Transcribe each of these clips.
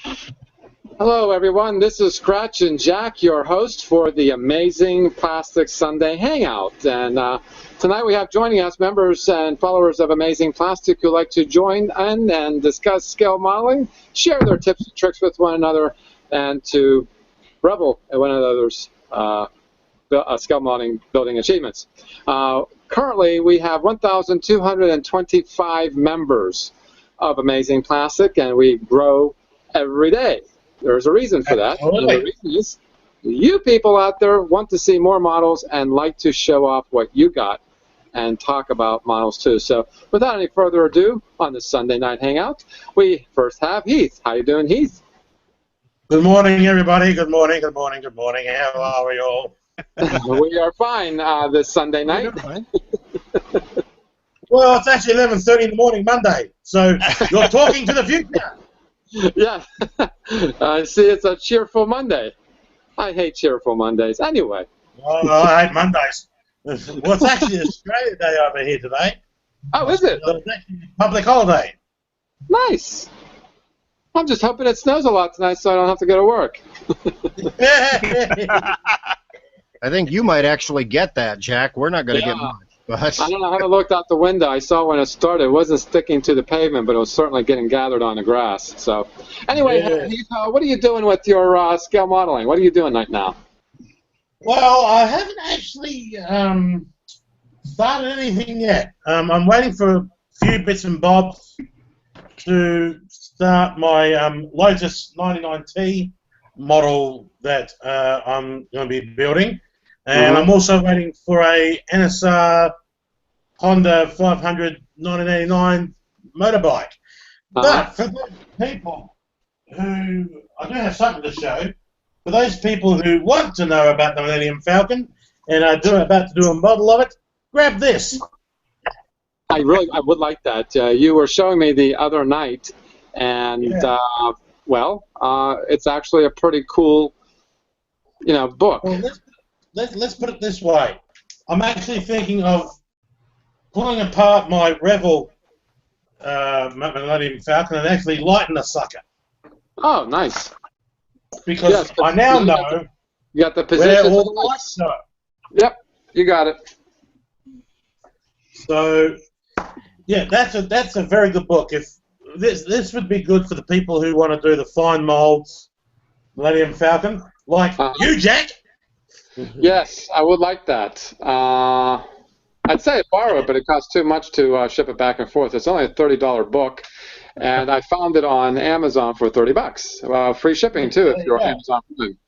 Hello, everyone. This is Scratch and Jack, your host for the Amazing Plastic Sunday Hangout. And tonight we have joining us members and followers of Amazing Plastic who like to join in and discuss scale modeling, share their tips and tricks with one another, and to revel at one another's scale modeling building achievements. Currently, we have 1,225 members of Amazing Plastic, and we grow every day. There's a reason for that. And the reason is you people out there want to see more models and like to show off what you got and talk about models too. So without any further ado, on this Sunday night hangout, we first have Heath. How you doing, Heath? Good morning, everybody. Good morning, good morning, good morning. How are we all? We are fine this Sunday night. Well, it's actually 11:30 in the morning, Monday, so you're talking to the future. Yeah, I see it's a cheerful Monday. I hate cheerful Mondays. Anyway. Oh, I hate Mondays. Well, it's actually Australia Day over here today. Oh, is it? It's actually a public holiday. Nice. I'm just hoping it snows a lot tonight so I don't have to go to work. I think you might actually get that, Jack. We're not going to get much. But I don't know how it looked out the window. I saw when it started. It wasn't sticking to the pavement, but it was certainly getting gathered on the grass. So, anyway, what are you doing with your scale modeling? What are you doing right now? Well, I haven't actually started anything yet. I'm waiting for a few bits and bobs to start my Lotus 99T model that I'm going to be building. And I'm also waiting for a NSR Honda 500 1989 motorbike. But for those people who, I do have something to show, for those people who want to know about the Millennium Falcon and are about to do a model of it, grab this. I would like that. You were showing me the other night, and it's actually a pretty cool, book. Well, let's put it this way. I'm actually thinking of pulling apart my Revel Millennium Falcon and actually lighten the sucker. Oh, nice. Because I now know you got the position where all the lights are. Yep, you got it. So, yeah, that's a very good book. If this would be good for the people who want to do the fine molds Millennium Falcon, like you, Jack. Yes, I would like that. I'd say borrow it, but it costs too much to ship it back and forth. It's only a $30 book, and I found it on Amazon for $30. Free shipping too if you're Amazon Prime.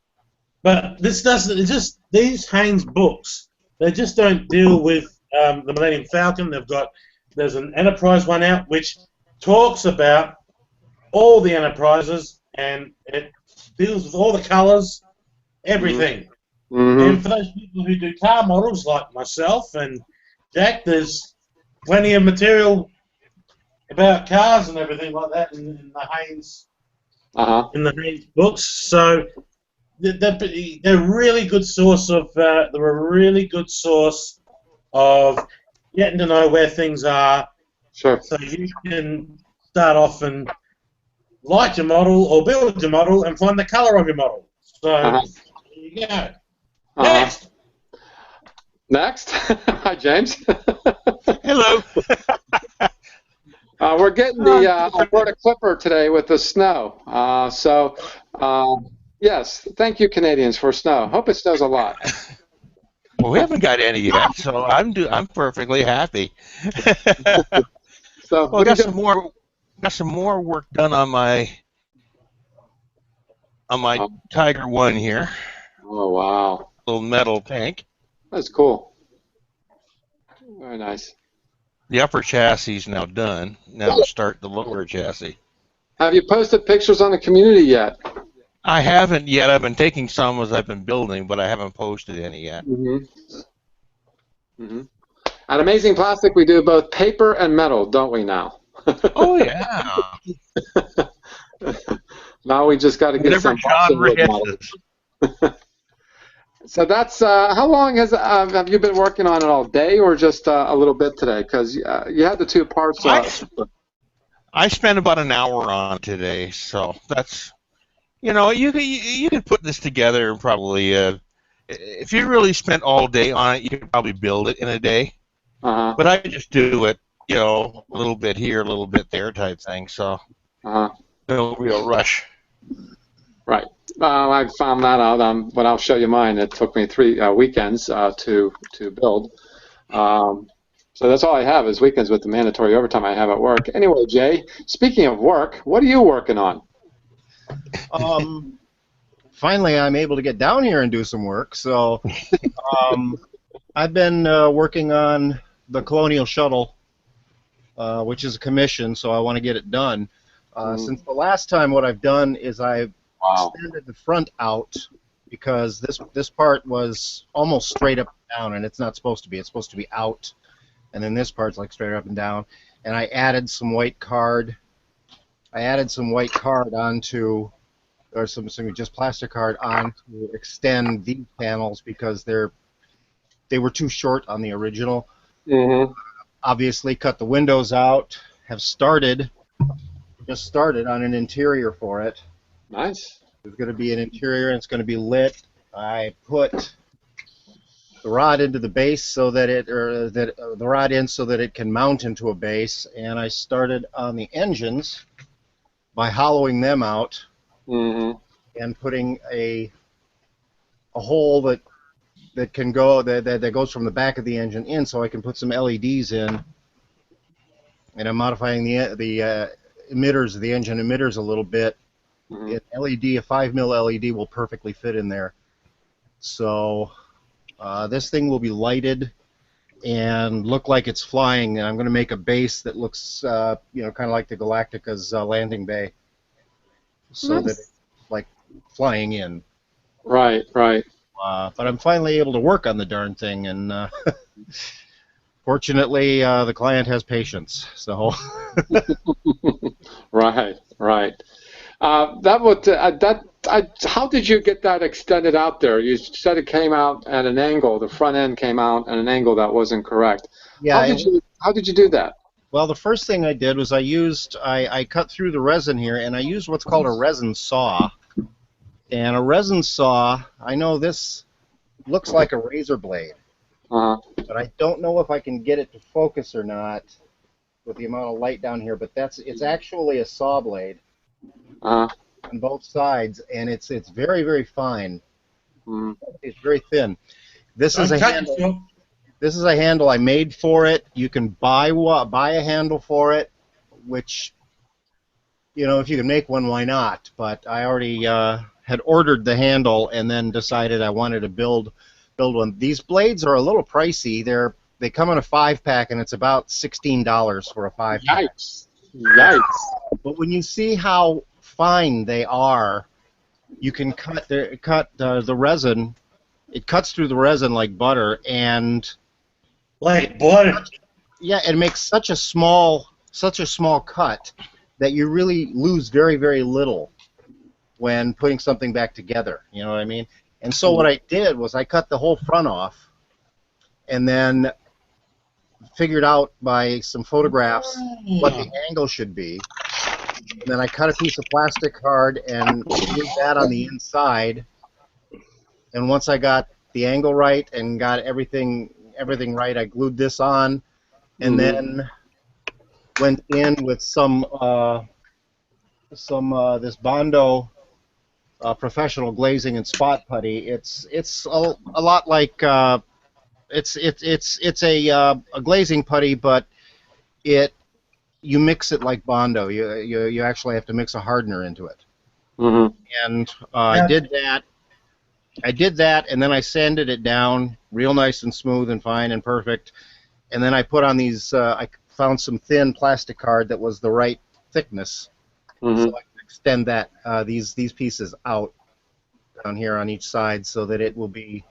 But this doesn't. It's just these Haynes books. They just don't deal with the Millennium Falcon. There's an Enterprise one out which talks about all the Enterprises and it deals with all the colours, everything. And for those people who do car models like myself and Jack, there's plenty of material about cars and everything like that in the Haynes books. So they're a really good source of getting to know where things are. Sure. So you can start off and light your model or build your model and find the colour of your model. So there you go. Next. Hi, James. Hello. We're getting the Alberta Clipper today with the snow. Yes, thank you, Canadians, for snow. Hope it snows a lot. Well, we haven't got any yet, so I'm perfectly happy. So I got some more work done on my Tiger One here. Oh wow. Little metal tank. That's cool. Very nice. The upper chassis is now done. Now to start the lower chassis. Have you posted pictures on the community yet? I haven't yet. I've been taking some as I've been building, but I haven't posted any yet. At Amazing Plastic, we do both paper and metal, don't we now? Oh, yeah. Now we just got to get some genre models. So that's how long have you been working on it all day, or just a little bit today? Because you had the two parts. I spent about an hour on today, so that's You know, you could put this together and probably, if you really spent all day on it, you could probably build it in a day. Uh-huh. But I just do it, you know, a little bit here, a little bit there type thing. So Uh-huh. no real rush. Right. I found that out. But I'll show you mine. It took me 3 weekends to build. So that's all I have is weekends with the mandatory overtime I have at work. Anyway, Jay, speaking of work, what are you working on? Finally, I'm able to get down here and do some work. So I've been working on the Colonial Shuttle, which is a commission, so I want to get it done. Since the last time, what I've done is I've extended the front out because this part was almost straight up and down, and it's not supposed to be. It's supposed to be out, and then this part's like straight up and down. And I added some white card. I added some white card onto, or some just plastic card on to extend these panels because they were too short on the original. Mm-hmm. Obviously, cut the windows out. Just started on an interior for it. Nice. There's going to be an interior and it's going to be lit. I put the rod into the base so that the rod in so that it can mount into a base, and I started on the engines by hollowing them out and putting a hole that can go that goes from the back of the engine in, so I can put some LEDs in. And I'm modifying the emitters, the engine emitters a little bit. An LED, a 5mm LED, will perfectly fit in there. So this thing will be lighted and look like it's flying. And I'm going to make a base that looks, you know, kind of like the Galactica's landing bay, so that it's like flying in. Right, right. But I'm finally able to work on the darn thing, and fortunately, the client has patience. So. Right, right. How did you get that extended out there? You said it came out at an angle. The front end came out at an angle that wasn't correct. Yeah. How did you do that? Well, the first thing I did was I cut through the resin here, and I used what's called a resin saw. And a resin saw, I know this looks like a razor blade, but I don't know if I can get it to focus or not with the amount of light down here. But it's actually a saw blade on both sides, and it's very, very fine. It's very thin. This is a handle. This is a handle I made for it. You can buy a handle for it, which, you know, if you can make one, why not? But I already had ordered the handle and then decided I wanted to build one. These blades are a little pricey. They come in a 5-pack, and it's about $16 for a 5-pack. Yikes! Yikes! But when you see how fine they are, you can cut the resin. It cuts through the resin like butter, and like butter. Yeah, it makes such a small cut that you really lose very, very little when putting something back together. You know what I mean? And so what I did was I cut the whole front off, and then figured out by some photographs what the angle should be. And then I cut a piece of plastic card and did that on the inside. And once I got the angle right and got everything right, I glued this on, and then went in with some this Bondo professional glazing and spot putty. It's a lot like it's a glazing putty, but you mix it like Bondo. You actually have to mix a hardener into it. And I did that. And then I sanded it down real nice and smooth and fine and perfect. And then I put on these. I found some thin plastic card that was the right thickness, so I can extend that these pieces out down here on each side so that it will be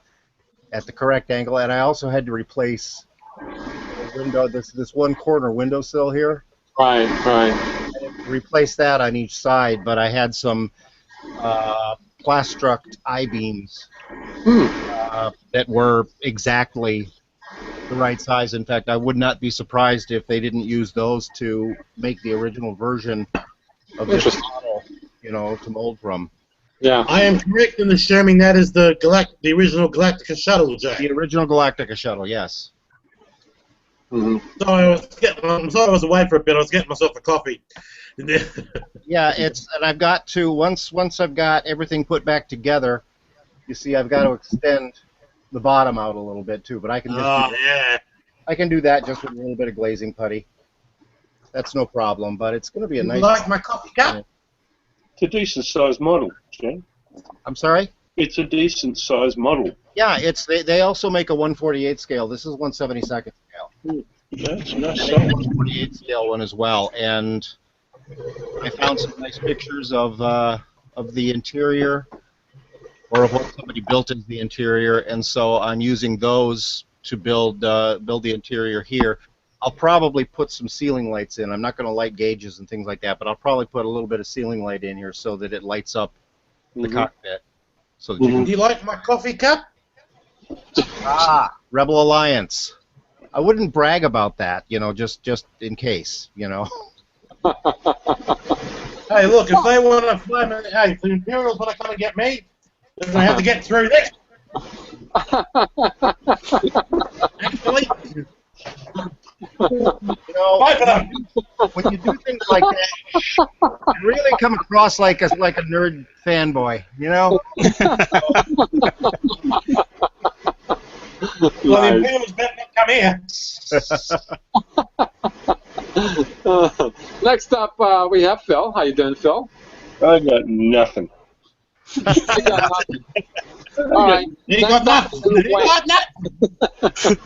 at the correct angle. And I also had to replace the window, this one corner windowsill here. Right, right. I had to replace that on each side, but I had some plastruct I-beams that were exactly the right size. In fact, I would not be surprised if they didn't use those to make the original version of this model, you know, to mold from. Yeah. I am correct in assuming that is the original Galactica shuttle, Jack. The original Galactica shuttle, yes. Mm-hmm. I'm sorry I was away for a bit. I was getting myself a coffee. Yeah, and I've got to once I've got everything put back together. You see, I've got to extend the bottom out a little bit too, but I can just I can do that just with a little bit of glazing putty. That's no problem, but it's going to be a You nice. like my coffee cup? It's a decent sized model, Jen. I'm sorry? It's a decent sized model. Yeah, they also make a 1/48 scale. This is 1/72 scale. That's nice. They make a 1/48 scale one as well, and I found some nice pictures of the interior, or of what somebody built as the interior, and so I'm using those to build the interior here. I'll probably put some ceiling lights in. I'm not going to light gauges and things like that, but I'll probably put a little bit of ceiling light in here so that it lights up the cockpit. So that you can Do you like my coffee cup? Rebel Alliance. I wouldn't brag about that, just in case, Hey, look, if they want to fly me, hey, if the Imperials want to come and get me, they're going to have to get through this. Actually, both of them. when you do things like that, you really come across like a nerd fanboy, Well, the Imperials better not come here. Next up, we have Phil. How you doing, Phil? I got nothing. You got nothing. All right. You got nothing. You got nothing.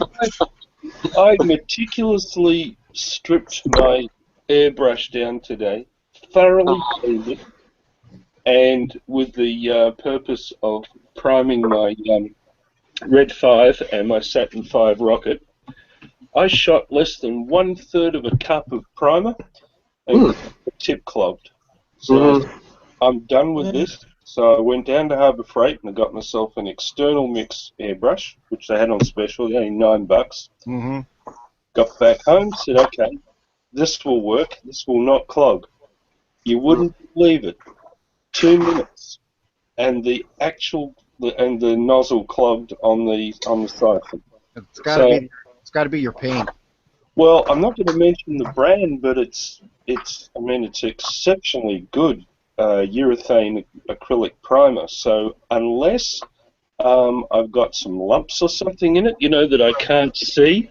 I meticulously stripped my airbrush down today, thoroughly cleaned it, and with the purpose of priming my Red 5 and my Saturn 5 rocket, I shot less than 1/3 of a cup of primer and the tip clogged. So I'm done with this. So I went down to Harbour Freight and I got myself an external mix airbrush, which they had on special, only $9. Mm-hmm. Got back home, said, okay, this will work. This will not clog. You wouldn't believe it. 2 minutes, and the nozzle clogged on the siphon. It's got to be your paint. Well, I'm not going to mention the brand, but it's exceptionally good urethane acrylic primer. So unless I've got some lumps or something in it, that I can't see,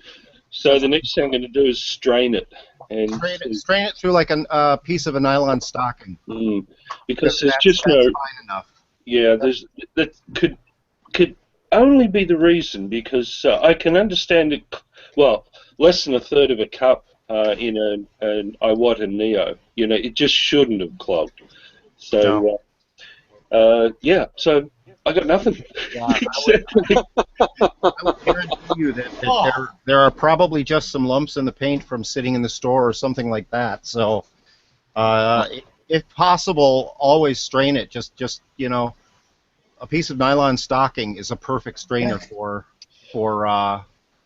so the next thing I'm going to do is strain it. And strain it through like a piece of a nylon stocking. Because there's just no. Fine enough. Yeah, that could only be the reason, because I can understand it. Well, less than 1/3 of a cup in an Iwata Neo, it just shouldn't have clogged. So yeah, so I got nothing. Yeah, I would guarantee you that there are probably just some lumps in the paint from sitting in the store or something like that. So, if possible, always strain it. Just a piece of nylon stocking is a perfect strainer for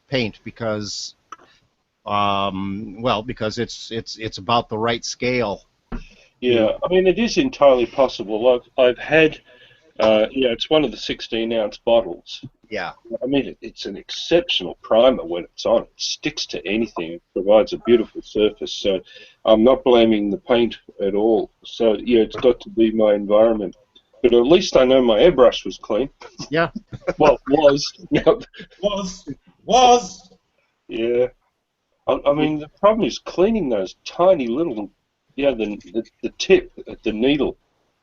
paint because it's about the right scale. Yeah, I mean, it is entirely possible. I've had, it's one of the 16-ounce bottles. Yeah. I mean, it's an exceptional primer when it's on. It sticks to anything. It provides a beautiful surface. So I'm not blaming the paint at all. So, yeah, it's got to be my environment. But at least I know my airbrush was clean. Yeah. Well, was. Was. Yeah. I mean, the problem is cleaning those tiny little, the tip, the needle,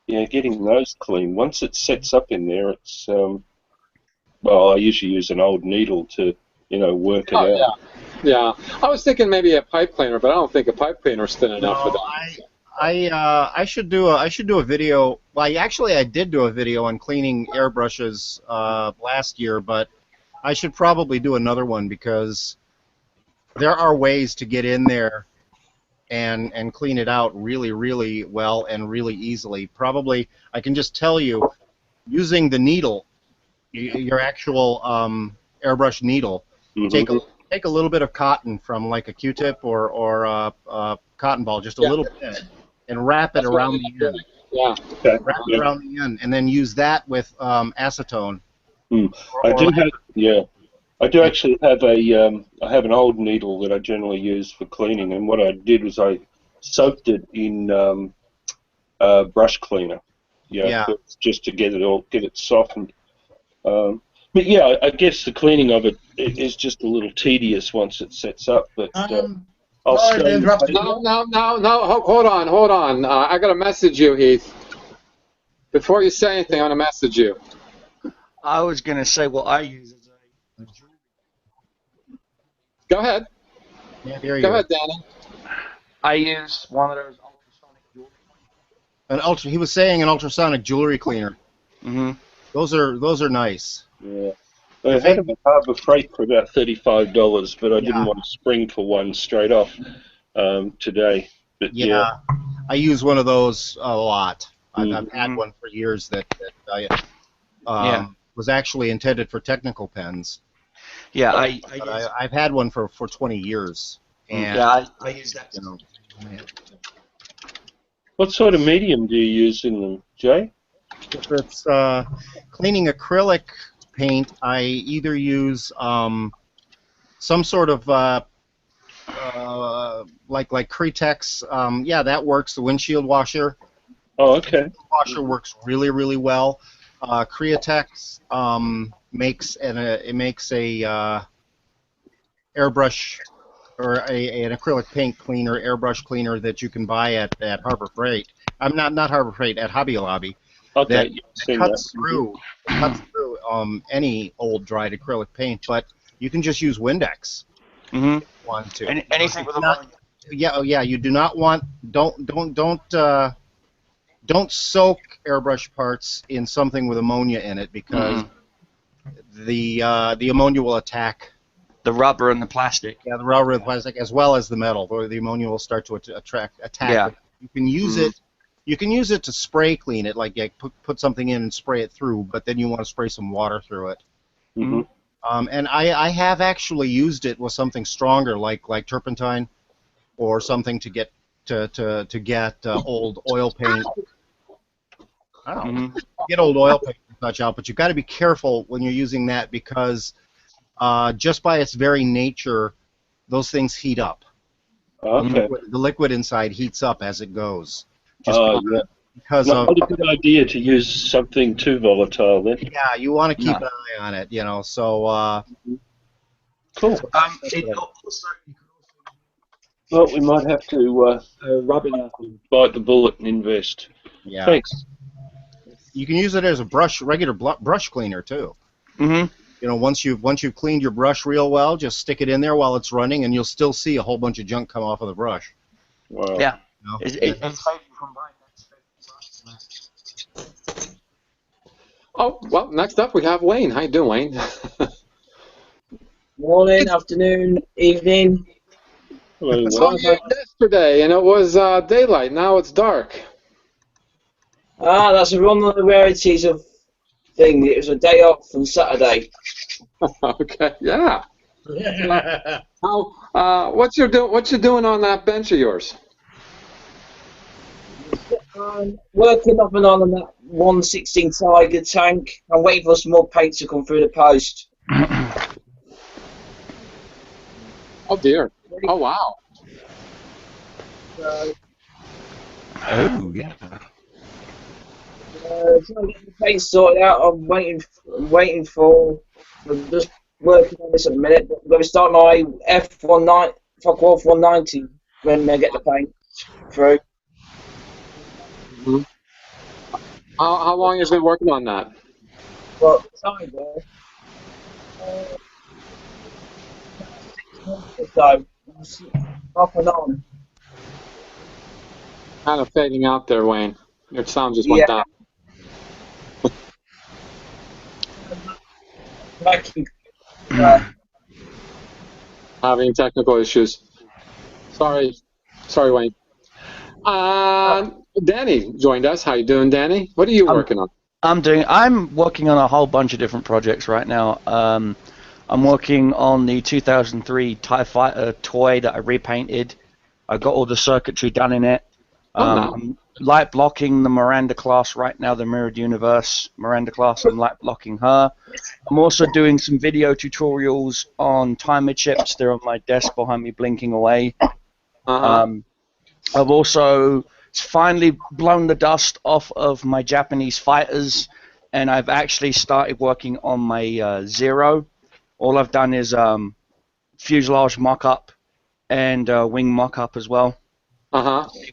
getting those clean. Once it sets up in there, it's, I usually use an old needle to, work it out. Yeah. I was thinking maybe a pipe cleaner, but I don't think a pipe cleaner is thin enough for that. I should do a video. Well, I did do a video on cleaning airbrushes last year, but I should probably do another one because there are ways to get in there and clean it out really, really well and really easily. Probably, I can just tell you, using the needle, your actual airbrush needle, take a little bit of cotton from like a Q-tip or a cotton ball, just a little bit, and wrap it around the end. Yeah. Okay. wrap it Yeah. around the end, and then use that with acetone. I do have. Yeah. I do actually have I have an old needle that I generally use for cleaning, and what I did was I soaked it in brush cleaner. Yeah. First, just to get it softened. But yeah, I guess the cleaning of it is just a little tedious once it sets up. But I'll Sorry to stain the interrupt paint. you. No. Hold on. I got to message you, Heath. Before you say anything, I want to message you. I was going to say what I use as a jewelry. Go ahead. Yeah, there you Go go. ahead, Danny. I use one of those ultrasonic jewelry. He was saying an ultrasonic jewelry cleaner. Mm-hmm. Those are nice. Yeah. I had them at Harbour Freight for about $35, but I didn't Yeah. want to spring for one straight off today. But Yeah, I use one of those a lot. I've had Mhm. one for years that I was actually intended for technical pens. Yeah, But I've had one for 20 years. And, I use that. you know, what sort of medium do you use in them, Jay? if it's cleaning acrylic paint, I either use some sort of like Cretex. Yeah, that works. The windshield washer. Oh, okay. Washer works really, really well. Createx makes a airbrush or an acrylic paint cleaner, airbrush cleaner that you can buy at Harbor Freight. I'm not Harbor Freight, at Hobby Lobby. Okay, That yeah, I've seen cuts that. through any old dried acrylic paint, but you can just use Windex. Mm-hmm. If you want to. Anything with Not- Yeah. You do not want. Don't soak airbrush parts in something with ammonia in it, because the ammonia will attack the rubber and the plastic. the rubber and plastic as well as the metal. Or the ammonia will start to attack. Yeah. it. You can use it. You can use it to spray clean it, like put something in and spray it through. But then you want to spray some water through it. Mhm. And I have actually used it with something stronger, like turpentine, or something to get old oil paint. I don't know, get old oil paint and such out, but you've got to be careful when you're using that, because just by its very nature, those things heat up. Okay. The liquid inside heats up as it goes. Yeah. Because Not a good idea to use something too volatile then. yeah, you want to keep an eye on it, So Cool. It also, Well, we might have to bite the bullet and invest. yeah, Thanks. you can use it as a regular brush cleaner too. Mm-hmm. Once you've cleaned your brush real well, just stick it in there while it's running, and you'll still see a whole bunch of junk come off of the brush. Wow. Yeah. It's from buying that. Oh, well, next up we have Wayne. How you doing, Wayne? Morning, afternoon, evening. Hello, Saw Wayne. you yesterday, and it was daylight. Now it's dark. That's one of the rarities of thing. It was a day off on Saturday. Okay, yeah. How? What you doing on that bench of yours? Working off and on that 116 Tiger tank. I'm waiting for some more paint to come through the post. Oh dear. Oh wow. So, Oh, yeah. trying to get the paint sorted out. I'm waiting for. I'm just working on this at the minute. I'm going to start my F190 when I get the paint through. Mm-hmm. How long have you been working on that? But Tiger, so off and on. Kind of fading out there, Wayne. Your sound just went down. Making, Having technical issues. Sorry, Wayne. Danny joined us. How you doing, Danny? What are you working on? I'm working on a whole bunch of different projects right now. I'm working on the 2003 TIE Fighter toy that I repainted. I got all the circuitry done in it. Oh, no. light blocking the Miranda class right now, the Mirrored Universe Miranda class. I'm light blocking her. I'm also doing some video tutorials on timer chips. They're on my desk behind me, blinking away. I've also finally blown the dust off of my Japanese fighters, and I've actually started working on my Zero. All I've done is fuselage mock-up and wing mock-up as well.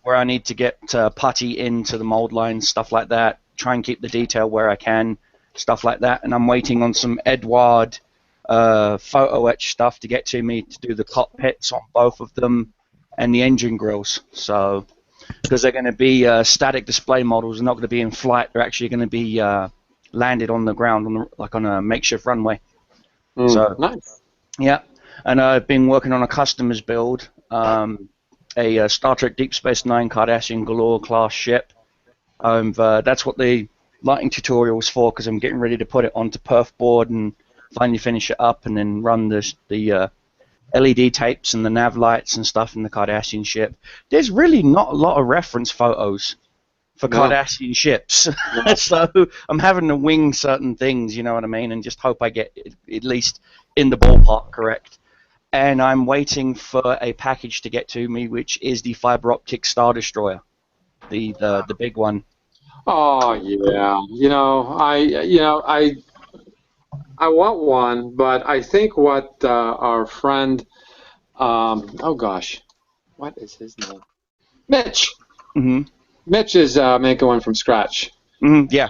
Where I need to get putty into the mold lines, stuff like that. Try and keep the detail where I can, stuff like that. And I'm waiting on some Edward photo etch stuff to get to me to do the cockpits on both of them and the engine grills. So, because they're going to be static display models, they're not going to be in flight. They're actually going to be landed on the ground, like on a makeshift runway. So nice. Yeah, and I've been working on a customer's build. A Star Trek Deep Space Nine Cardassian Galore class ship. That's what the lighting tutorial was for, because I'm getting ready to put it onto perf board and finally finish it up and then run the LED tapes and the nav lights and stuff in the Cardassian ship. There's really not a lot of reference photos for Cardassian ships, so I'm having to wing certain things, you know what I mean, and just hope I get it at least in the ballpark correct. And I'm waiting for a package to get to me, which is the fiber optic Star Destroyer, the big one. Oh yeah, I want one, but I think what our friend, oh gosh, what is his name? Mitch. Mitch is making one from scratch. Yeah,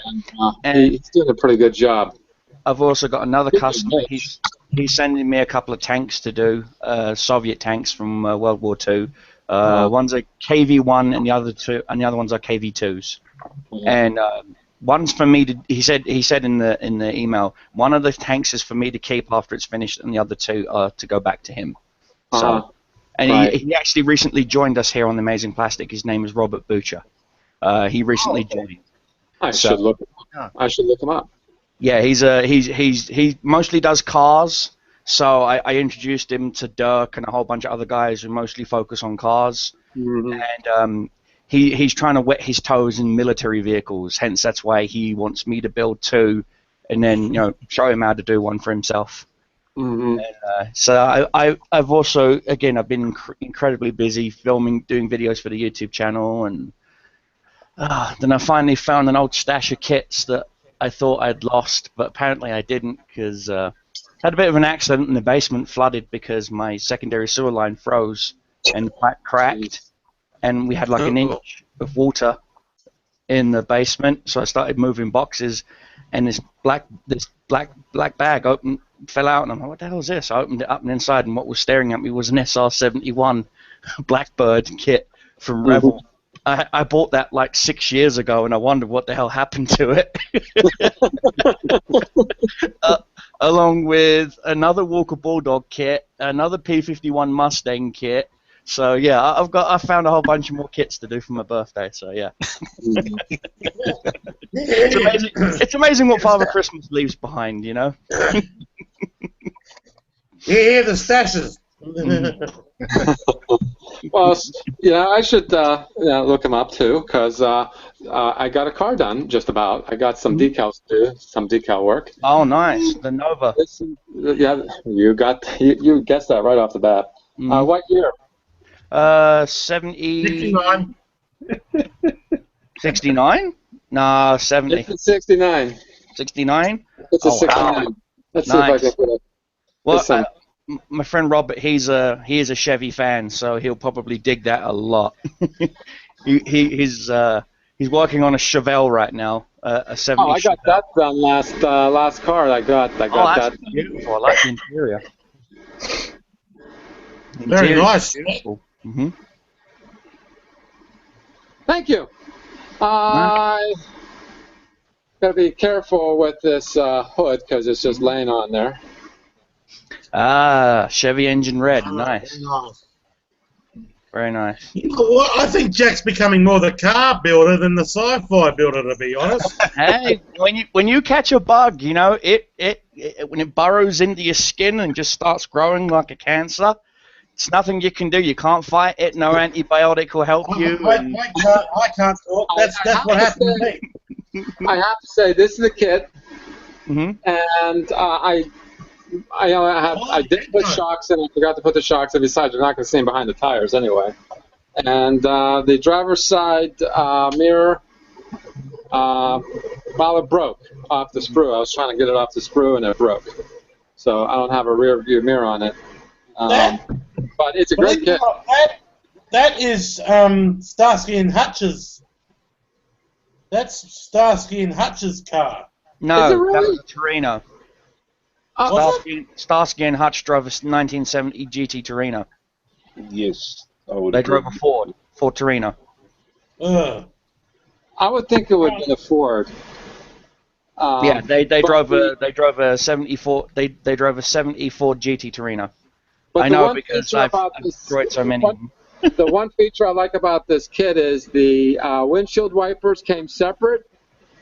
and he's doing a pretty good job. I've also got another customer. He's sending me a couple of tanks to do, Soviet tanks from World War II. One's a KV-1 and the other ones are KV-2s. And one's for me to. He said in the email, one of the tanks is for me to keep after it's finished, and the other two are to go back to him. So, and he actually recently joined us here on the Amazing Plastic. His name is Robert Butcher. He recently joined. I should look him up. Yeah, he mostly does cars. So I introduced him to Dirk and a whole bunch of other guys who mostly focus on cars. And he's trying to wet his toes in military vehicles. Hence, that's why he wants me to build two, and then show him how to do one for himself. And, so I've also I've been incredibly busy filming, doing videos for the YouTube channel, and then I finally found an old stash of kits that I thought I'd lost, but apparently I didn't, because I had a bit of an accident in the basement, flooded because my secondary sewer line froze and the pipe cracked, and we had like an inch of water in the basement. So I started moving boxes, and this black bag fell out, and I'm like, what the hell is this? I opened it up, and inside, and what was staring at me was an SR-71 Blackbird kit from Revel. I bought that like 6 years ago, and I wondered what the hell happened to it. Along with another Walker Bulldog kit, another P-51 Mustang kit. So yeah, I found a whole bunch of more kits to do for my birthday. So yeah, it's amazing. It's amazing what Father Christmas leaves behind, you know. Yeah, the stashes. Well, I should look him up too, because I got a car done just about. I got some decals to do, some decal work. Oh, nice, the Nova. Yeah, you guessed that right off the bat. What year? 69. 69? Nah, 70. It's a 69. 69? It's a 69. Wow. Let's see if I can put it. Well, my friend Robert, he is a Chevy fan, so he'll probably dig that a lot. He's working on a Chevelle right now, a 70. Oh, I got that done last car. I got that. Beautiful. I like the interior. Very nice. Beautiful. Thank you. I gotta be careful with this hood because it's just laying on there. Chevy engine red, nice. Very nice. You know what? I think Jack's becoming more the car builder than the sci-fi builder, to be honest. Hey, when you catch a bug, it when it burrows into your skin and just starts growing like a cancer, It's nothing you can do. You can't fight it. No antibiotic will help you. I can't talk. That's what happened to me. I have to say, this is the kit, Mhm. and I did put shocks in. I forgot to put the shocks in. Besides, you're not going to see them behind the tires anyway. And the driver's side mirror, well, it broke off the sprue. I was trying to get it off the sprue, and it broke. So I don't have a rear view mirror on it. But it's a great kit. That is Starsky and Hutch's. That's Starsky and Hutch's car. No, Is it really? that was a Torino. Starsky and Hutch drove a 1970 GT Torino. Yes, I would. They agree. drove a Ford Torino. I would think it would be a Ford. Yeah, they drove a 74. They drove a 74 GT Torino. But I know because I've destroyed so many. The one feature I like about this kit is the windshield wipers came separate,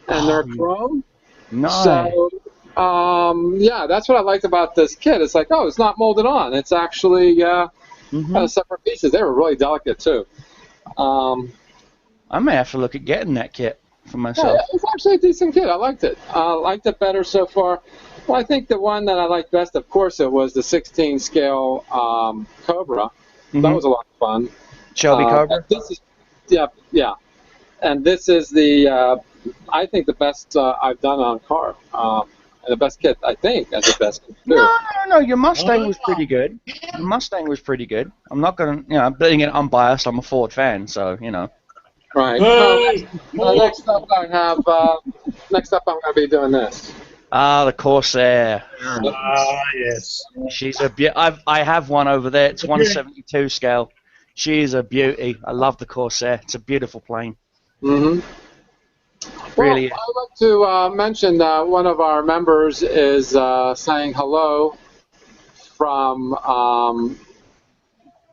and they're chrome. Nice. So, yeah, that's what I liked about this kit. It's like, oh, it's not molded on. It's actually kind of separate pieces. They were really delicate, too. I may have to look at getting that kit for myself. Yeah, it's actually a decent kit. I liked it. Liked it better so far. Well, I think the one that I liked best, of course, it was the 16 scale Cobra. That was a lot of fun. Shelby Cobra? This is, yeah. And this is the, I think, the best I've done on car. And the best kit, I think, as the best kit, too. No. Your Mustang was pretty good. Your Mustang was pretty good. I'm not going to, being it unbiased, I'm a Ford fan, so, Right. Next up, I'm going to be doing this. The Corsair. Yes. She's a beauty. I have one over there. It's 172 scale. She's a beauty. I love the Corsair. It's a beautiful plane. Really. Well, I'd like to mention that one of our members is saying hello from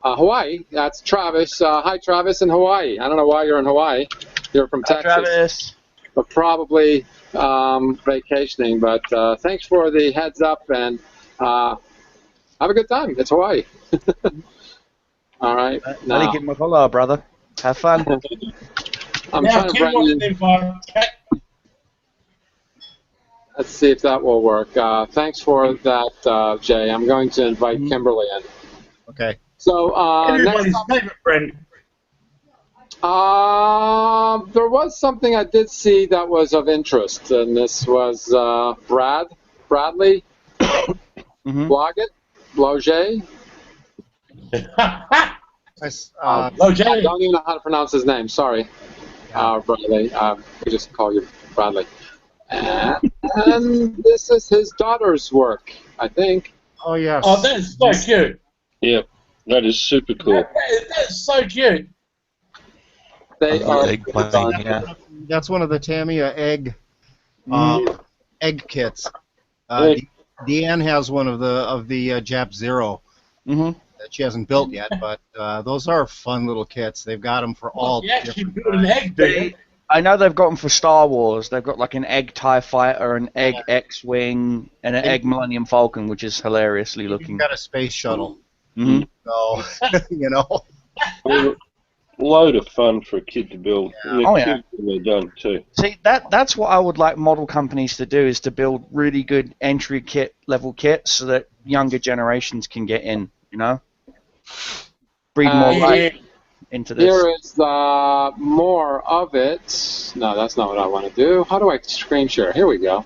Hawaii. That's Travis. Hi, Travis in Hawaii. I don't know why you're in Hawaii. You're from Texas. Travis. But probably vacationing. But thanks for the heads up, and have a good time. It's Hawaii. All right. Now. Give him a follow, brother. Have fun. I'm trying to bring in. Let's see if that will work. Thanks for that, Jay. I'm going to invite Kimberly in. Okay. So everybody's next up, favorite friend. there was something I did see that was of interest, and this was Bradley Bloget. I don't even know how to pronounce his name. Sorry, Bradley. We just call you Bradley. And this is his daughter's work, I think. Oh, yes. Oh, that is so cute. Yeah, that is super cool. That is so cute. They are. That's one of the Tamiya egg kits. Deanne has one of the Jap Zero that she hasn't built yet, but those are fun little kits. They've got them for all. Yeah, she built an egg, dude. I know they've got them for Star Wars. They've got like an egg TIE Fighter, an egg X-Wing, and an egg Millennium Falcon, which is hilariously looking. You've got a space shuttle. So, Load of fun for a kid to build. Yeah. When they're done too. See, that's what I would like model companies to do, is to build really good entry level kits so that younger generations can get in, Breed more life into this. Here is more of it. No, that's not what I want to do. How do I screen share? Here we go.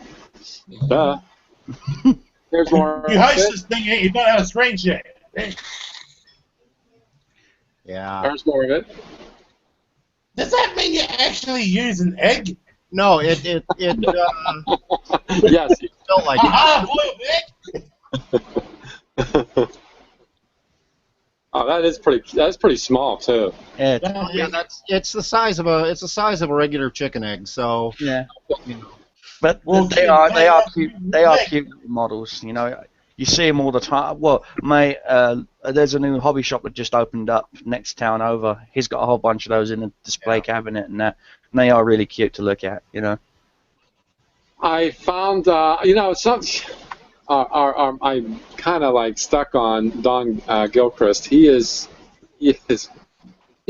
Here's more. You host this thing, you don't have a screen share. Yeah. There's more of it. Does that mean you actually use an egg? No, it yes. felt like it. Oh, that's pretty small too. Yeah, it's the size of a regular chicken egg. So yeah. But they are cute. They are cute models. You see them all the time. Well, there's a new hobby shop that just opened up next town over. He's got a whole bunch of those in a display cabinet and that. And they are really cute to look at, I found, I'm kind of like stuck on Don Gilchrist. He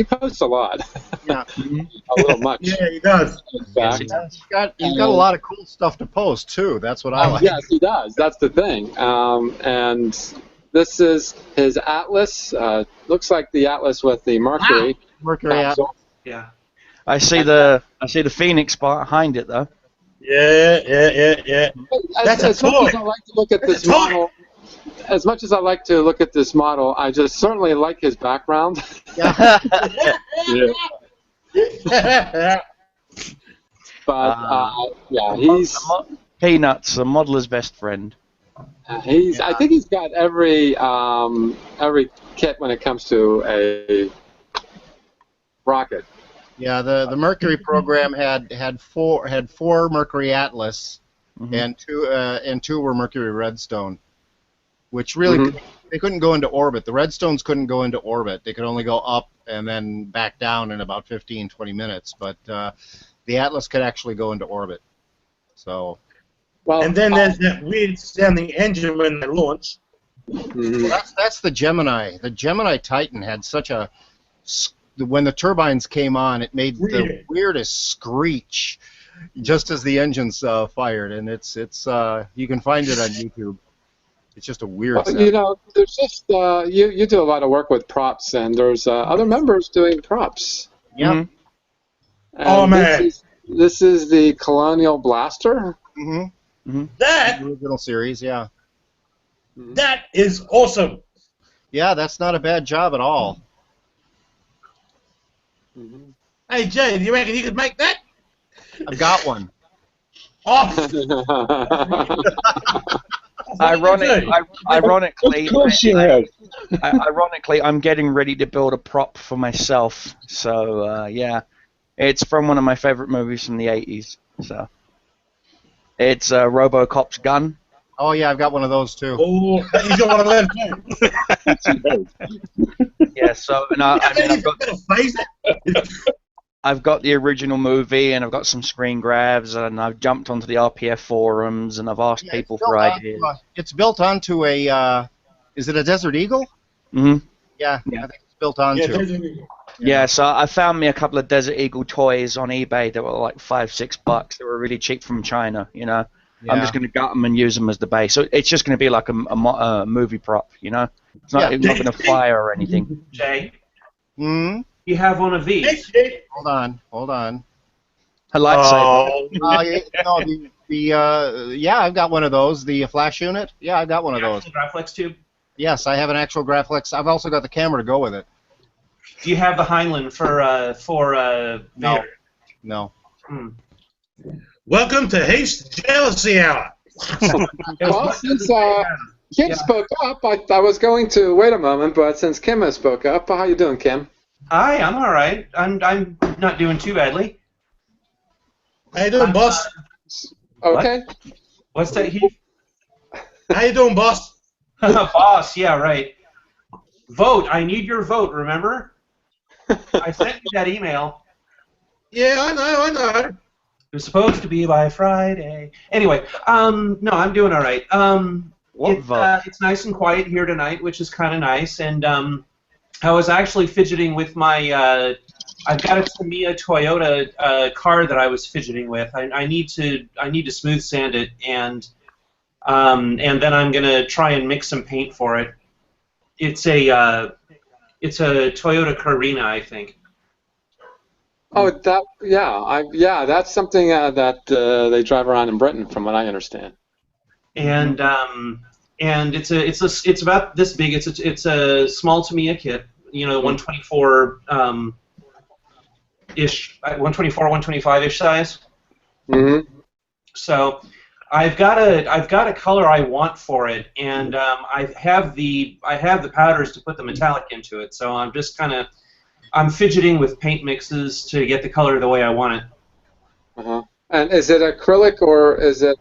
posts a lot. Yeah. A little much. Yeah, he does. In Yes, fact. he does. He's got a lot of cool stuff to post too. That's what I like. Yes, he does. That's the thing. And this is his atlas. Looks like the atlas with the Mercury. Mercury capsule. Yeah. I see the Phoenix behind it though. Yeah. That's As a much toy. as I like to look at That's this a toy. model, as much as I like to look at this model, I just certainly like his background. Yeah. But yeah, he's Peanuts, a modeler's best friend. I think he's got every kit when it comes to a rocket. Yeah, the Mercury program had four Mercury Atlas, and two were Mercury Redstone, which really they couldn't go into orbit. The Redstones couldn't go into orbit. They could only go up and then back down in about 15, 20 minutes. But the Atlas could actually go into orbit. So. Well, And then there's that weird sounding engine when they launch. That's the Gemini. The Gemini Titan had such a when the turbines came on, it made the weirdest screech just as the engines fired, and it's you can find it on YouTube. It's just a weird sound. You know, there's just you do a lot of work with props, and there's other members doing props. Yeah. And Oh, man. This is the Colonial Blaster. That The original series, yeah. that is awesome. Yeah, that's not a bad job at all. Hey Jay, do you reckon you could make that? I've got one. Oh, Ironically, Of course you have. ironically, I'm getting ready to build a prop for myself. So yeah, it's from one of my favorite movies from the '80s. So it's RoboCop's gun. Oh yeah, I've got one of those too. oh, you got one of them too. Yeah. So and I mean, I've got the original movie, and I've got some screen grabs, and I've jumped onto the RPF forums, and I've asked people for ideas. It's built onto a. Is it a Desert Eagle? Mm-hmm. Yeah, I think it's built onto. Yeah, so I found me a couple of Desert Eagle toys on eBay that were like $5-6. They were really cheap from China, you know. Yeah. I'm just going to gut them and use them as the base. So it's just going to be like a movie prop, you know. It's not going to fire or anything. Jay, Hmm. you have one of these. Hold on. A lightsaber. Yeah, I've got one of those. The flash unit. Yeah, I've got one of those. Graphics tube. Yes, I have an actual Graphics. I've also got the camera to go with it. Do you have the Heinlein for Vader? No. Welcome to Haste Jealousy Hour. Well, since Kim spoke up, I was going to wait a moment, but since Kim has spoke up, how you doing, Kim? Hi, I'm all right. I'm not doing too badly. How you doing, boss? Okay. What's that, Heath? How you doing, boss? Boss, yeah, right. Vote. I need your vote, remember? I sent you that email. Yeah, I know. It was supposed to be by Friday. Anyway, no, I'm doing all right. It's nice and quiet here tonight, which is kind of nice. And I was actually fidgeting with my. I've got a Tamiya Toyota car that I was fidgeting with. I need to smooth sand it, and then I'm gonna try and mix some paint for it. It's a Toyota Carina, I think. Oh, that's something that they drive around in Britain, from what I understand. And it's about this big. It's a small Tamiya kit. You know, 124 ish, 124, 125 ish size. Mm-hmm. So I've got a color I want for it, and I have the powders to put the metallic into it. So I'm fidgeting with paint mixes to get the color the way I want it. Uh-huh. And is it acrylic or is it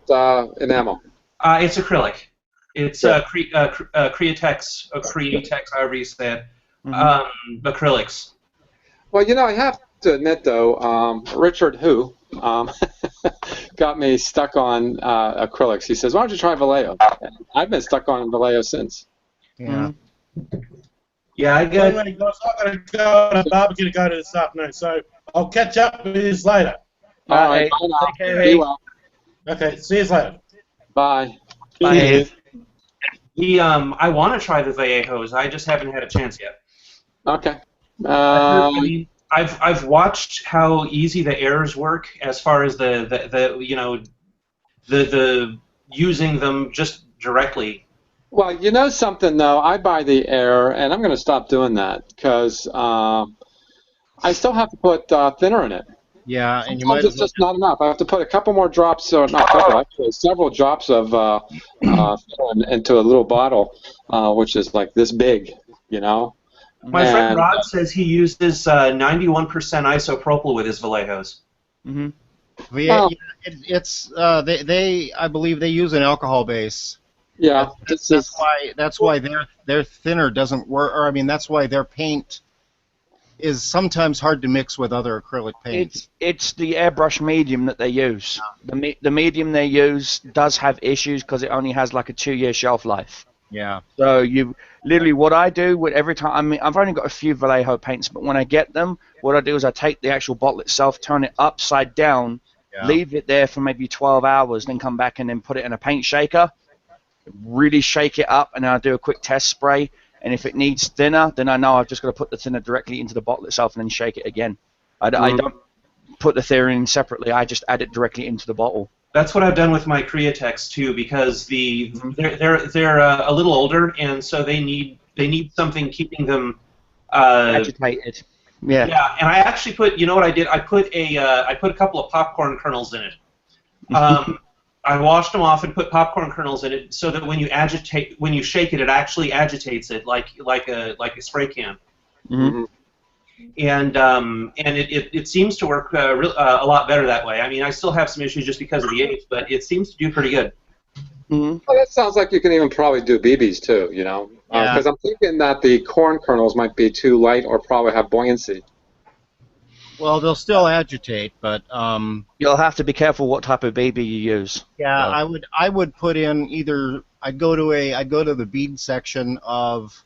enamel? It's acrylic. It's Createx, however you say it. Acrylics. Well, you know, I have to admit, though, Richard Hu got me stuck on acrylics. He says, why don't you try Vallejo? I've been stuck on Vallejo since. Yeah. Yeah, I get. Anyway, guys, I've got to go on a barbecue to go to this afternoon, so I'll catch up with you later. All right, Hey, bye now. take care, Be hey. well. Okay, see you later. Bye. Bye. I want to try the Vallejos. I just haven't had a chance yet. Okay. I mean, I've watched how easy the errors work as far as the using them just directly. Well, you know something though, I buy the air, and I'm going to stop doing that because I still have to put thinner in it. Yeah, and you Sometimes might it's just not enough. I have to put a couple more drops, or not a couple, actually, several drops of thinner into a little bottle, which is like this big, you know. My friend Rod says he uses 91% isopropyl with his Vallejos. Mm-hmm. Yeah, I believe they use an alcohol base. Yeah, that's why their thinner doesn't work. Or I mean, that's why their paint is sometimes hard to mix with other acrylic paints. It's the airbrush medium that they use. The medium they use does have issues because it only has like a 2-year shelf life. Yeah. So you literally, what I do with every time, I mean, I've only got a few Vallejo paints, but when I get them, what I do is I take the actual bottle itself, turn it upside down, leave it there for maybe 12 hours, then come back and then put it in a paint shaker, really shake it up, and then I do a quick test spray. And if it needs thinner, then I know I've just got to put the thinner directly into the bottle itself and then shake it again. I don't put the thinner in separately. I just add it directly into the bottle. That's what I've done with my Createx too, because they're a little older, and so they need something keeping them agitated. Yeah. Yeah, and I actually put, you know what I did? I put a couple of popcorn kernels in it. I washed them off and put popcorn kernels in it, so that when you shake it, it actually agitates it like a spray can. Mm-hmm. And it seems to work a lot better that way. I mean, I still have some issues just because of the age, but it seems to do pretty good. Mm-hmm. Well, that sounds like you can even probably do BBs too, you know, because I'm thinking that the corn kernels might be too light or probably have buoyancy. Well, they'll still agitate, but you'll have to be careful what type of BB you use. Yeah, I would put in either I'd go to the bead section of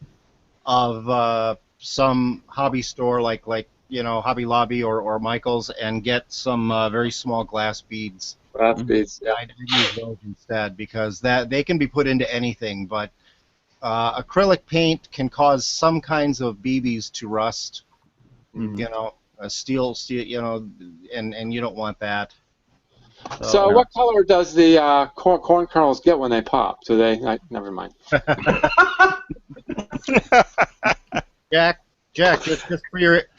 some hobby store like Hobby Lobby or Michael's and get some very small glass beads. Glass beads, yeah. I'd use those instead because they can be put into anything, but acrylic paint can cause some kinds of BBs to rust. Mm-hmm. You know. Steel, you know, and you don't want that. So what color does the corn kernels get when they pop? Do they? Never mind. Jack, just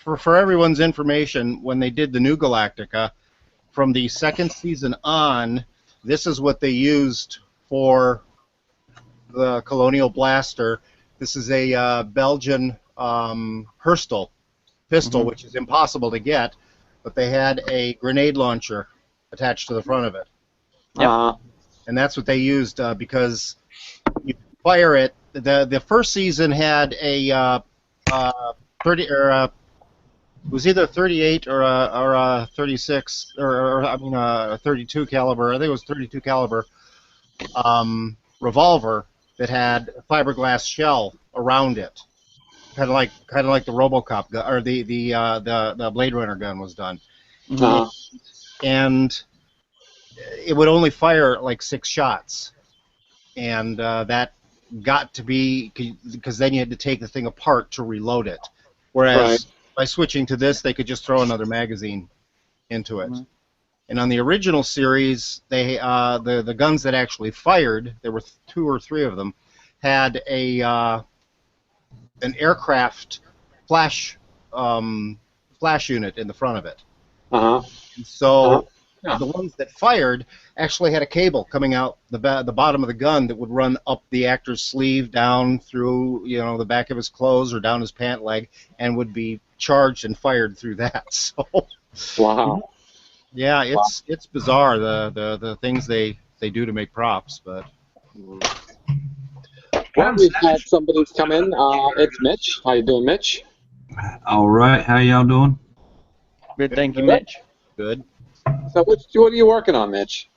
for everyone's information, when they did the new Galactica, from the second season on, this is what they used for the Colonial Blaster. This is a Belgian Herstal pistol, which is impossible to get, but they had a grenade launcher attached to the front of it. And that's what they used because you fire it. The first season had a 30 or it was either 38 or a 36 or I mean a 32 caliber. I think it was 32 caliber revolver that had a fiberglass shell around it. Kind of like the RoboCop gun, or the Blade Runner gun was done, and it would only fire like 6 shots, and that got to be because then you had to take the thing apart to reload it. Whereas by switching to this, they could just throw another magazine into it. And on the original series, they the guns that actually fired, there were 2 or 3 of them, had an aircraft flash unit in the front of it. So the ones that fired actually had a cable coming out the bottom of the gun that would run up the actor's sleeve down through the back of his clothes or down his pant leg and would be charged and fired through that. So wow. Yeah, it's bizarre the things they do to make props, but. Well, we've had somebody come in. It's Mitch. How you doing, Mitch? All right. How y'all doing? Good, thank you, Mitch. Good. So what are you working on, Mitch?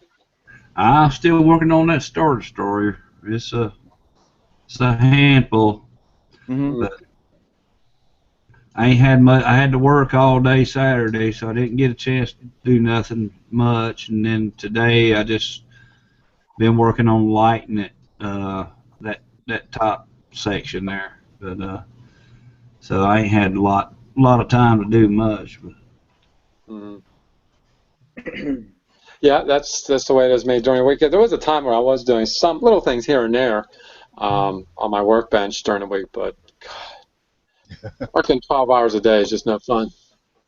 I'm still working on that starter story. It's a handful. Mm-hmm. But I ain't had much. I had to work all day Saturday, so I didn't get a chance to do nothing much. And then today I just been working on lighting it, that top section there. But so I ain't had a lot of time to do much. But. Yeah, that's the way it is made during the week. There was a time where I was doing some little things here and there on my workbench during the week, but God, working 12 hours a day is just no fun.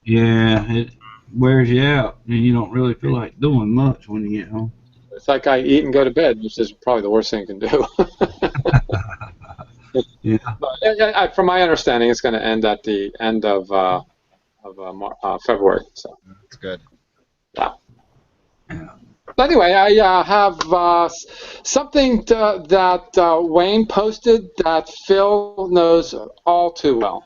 Yeah, it wears you out, and you don't really feel like doing much when you get home. It's like I eat and go to bed, which is probably the worst thing you can do. Yeah. But, from my understanding, it's going to end at the end of February. So That's good. yeah. But anyway, I have something that Wayne posted that Phil knows all too well.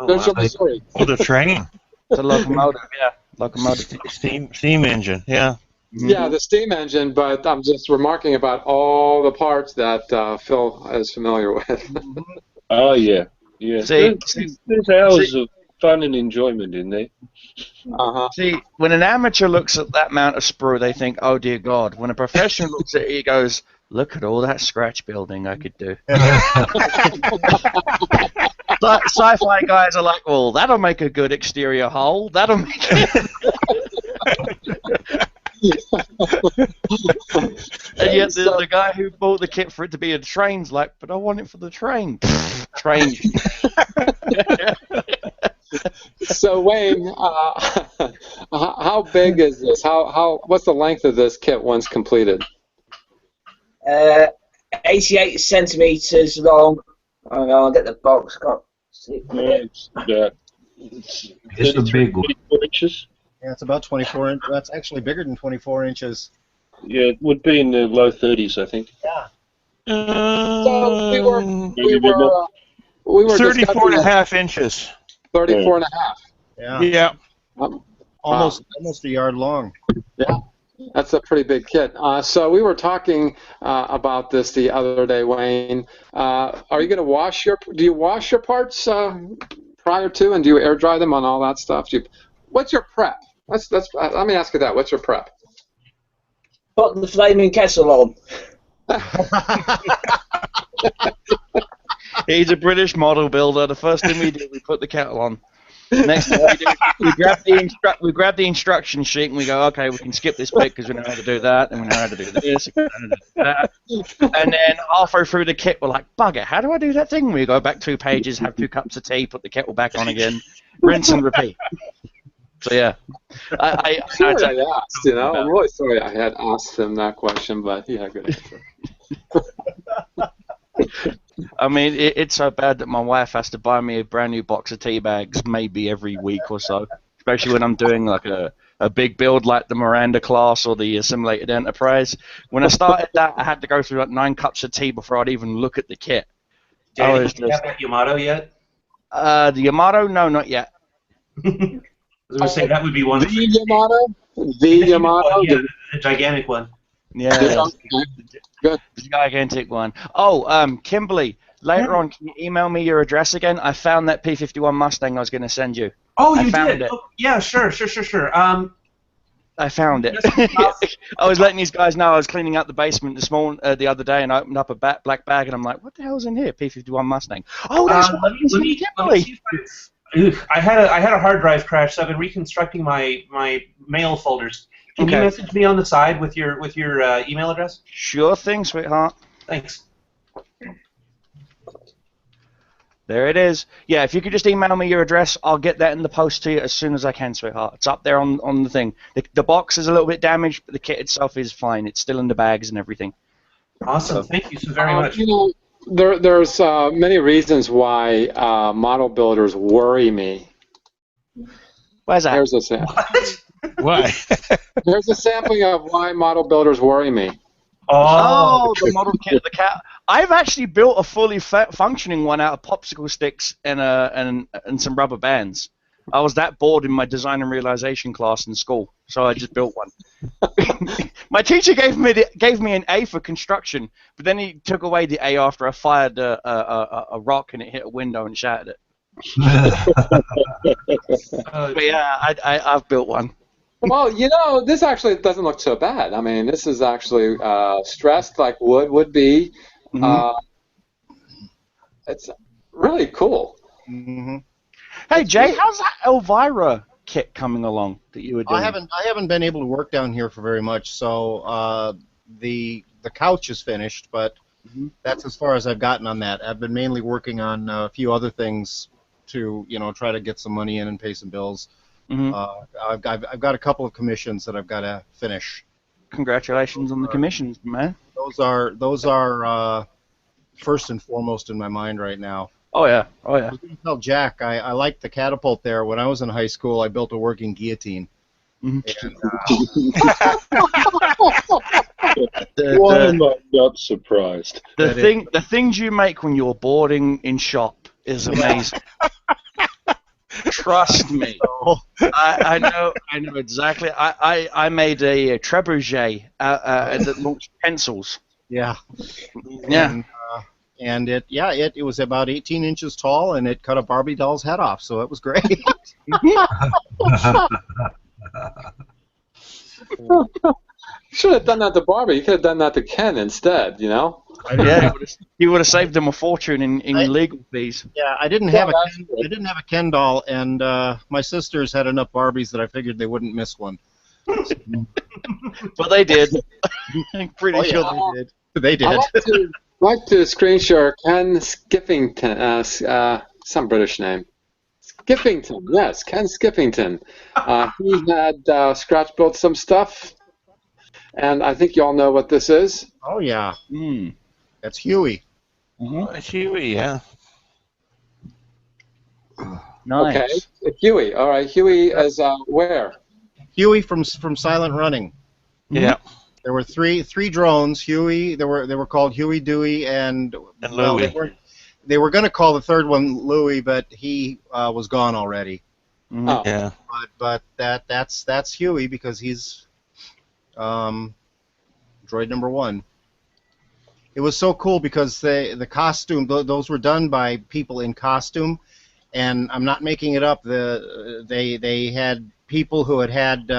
There's your story. Oh, the train. It's a locomotive, yeah. Locomotive. Steam engine, yeah. Mm-hmm. Yeah, the steam engine, but I'm just remarking about all the parts that Phil is familiar with. Oh, yeah. Yeah. See, there's hours of fun and enjoyment in there. Uh-huh. See, when an amateur looks at that amount of sprue, they think, oh, dear God. When a professional looks at it, he goes, look at all that scratch building I could do. Sci-fi guys are like, well, that'll make a good exterior hull. That'll make it. And yet the guy who bought the kit for it to be a train's like, but I want it for the train. Train. So Wayne, how big is this? What's the length of this kit once completed? 88 centimeters long. I'll get the box. Can't see. It's a big one. 24 inches. Yeah, it's about 24 inches. That's actually bigger than 24 inches. Yeah, it would be in the low 30s, I think. Yeah. So we were 34 and a half inches. 34 and a half. Yeah. Yeah. Almost a yard long. Yeah. That's a pretty big kit. So we were talking about this the other day, Wayne. Are you going to do you wash your parts prior to, and do you air dry them on all that stuff? What's your prep? Let me ask you that. What's your prep? Put the flaming kettle on. He's a British model builder. The first thing we do, we put the kettle on. Next thing we do, we grab the instruction sheet and we go, okay, we can skip this bit because we know how to do that, and we know how to do this, and we know how to do that. And then halfway through the kit, we're like, bugger, how do I do that thing? We go back 2 pages, have 2 cups of tea, put the kettle back on again, rinse and repeat. So yeah, I asked, I'm really sorry I had asked him that question, but he had a good answer. I mean, it's so bad that my wife has to buy me a brand new box of tea bags maybe every week or so, especially when I'm doing like a big build like the Miranda class or the Assimilated Enterprise. When I started that, I had to go through like 9 cups of tea before I'd even look at the kit. Danny, do you have that Yamato yet? The Yamato? No, not yet. I was going to say that would be one. The Yamato? The Yamato? Yeah, the gigantic one. Yeah, good. The gigantic one. Oh, Kimberly, later on, can you email me your address again? I found that P-51 Mustang I was going to send you. Oh, I found it. Oh, yeah, sure. I found it. I was letting these guys know I was cleaning out the basement the other day and I opened up a black bag and I'm like, what the hell's in here? P-51 Mustang. Oh, that's let me see I had a hard drive crash, so I've been reconstructing my mail folders. Can you message me on the side with your email address? Sure thing, sweetheart. Thanks. There it is. Yeah, if you could just email me your address, I'll get that in the post to you as soon as I can, sweetheart. It's up there on the thing. The box is a little bit damaged, but the kit itself is fine. It's still in the bags and everything. Awesome. Thank you so very much. There's many reasons why model builders worry me. Where's that? Here's a sample. Why? Here's a sampling of why model builders worry me. Oh, the model kit, the cat. I've actually built a fully functioning one out of popsicle sticks and some rubber bands. I was that bored in my design and realization class in school. so I just built one. My teacher gave me an A for construction, but then he took away the A after I fired a rock and it hit a window and shattered it. But yeah, I've built one. Well, this actually doesn't look so bad. I mean, this is actually stressed like wood would be. It's really cool. Mm-hmm. Hey, Jay, how's that Elvira kit coming along that you were doing? I haven't been able to work down here for very much, so the couch is finished, but that's as far as I've gotten on that. I've been mainly working on a few other things to try to get some money in and pay some bills. I've got a couple of commissions that I've got to finish. Congratulations on the commissions, man. Those are first and foremost in my mind right now. Oh yeah. I was going to tell Jack, I liked the catapult there. When I was in high school, I built a working guillotine. And, why am I not surprised? The things you make when you're boarding in shop is amazing. Trust me. I know exactly. I made a trebuchet that launched pencils. Yeah. Yeah. And it was about 18 inches tall, and it cut a Barbie doll's head off, so it was great. Should have done that to Barbie. You could have done that to Ken instead, Yeah, you would have saved them a fortune in legal fees. Yeah, I didn't have a Ken doll, and my sisters had enough Barbies that I figured they wouldn't miss one. But they did. I'm pretty sure they did. They did. I'd like to screen share Ken Skippington, some British name. Skippington, yes, Ken Skippington. He had Scratch built some stuff, and I think you all know what this is. Oh, yeah. That's Huey. It's Huey, yeah. Nice. Okay, Huey. All right, Huey is where? Huey from Silent Running. Yeah. There were three drones. Huey. They were called Huey, Dewey, and Louie. They were going to call the third one Louie, but he was gone already. Oh. Yeah. But that's Huey because he's droid number 1. It was so cool because the costume, those were done by people in costume, and I'm not making it up. They had people who had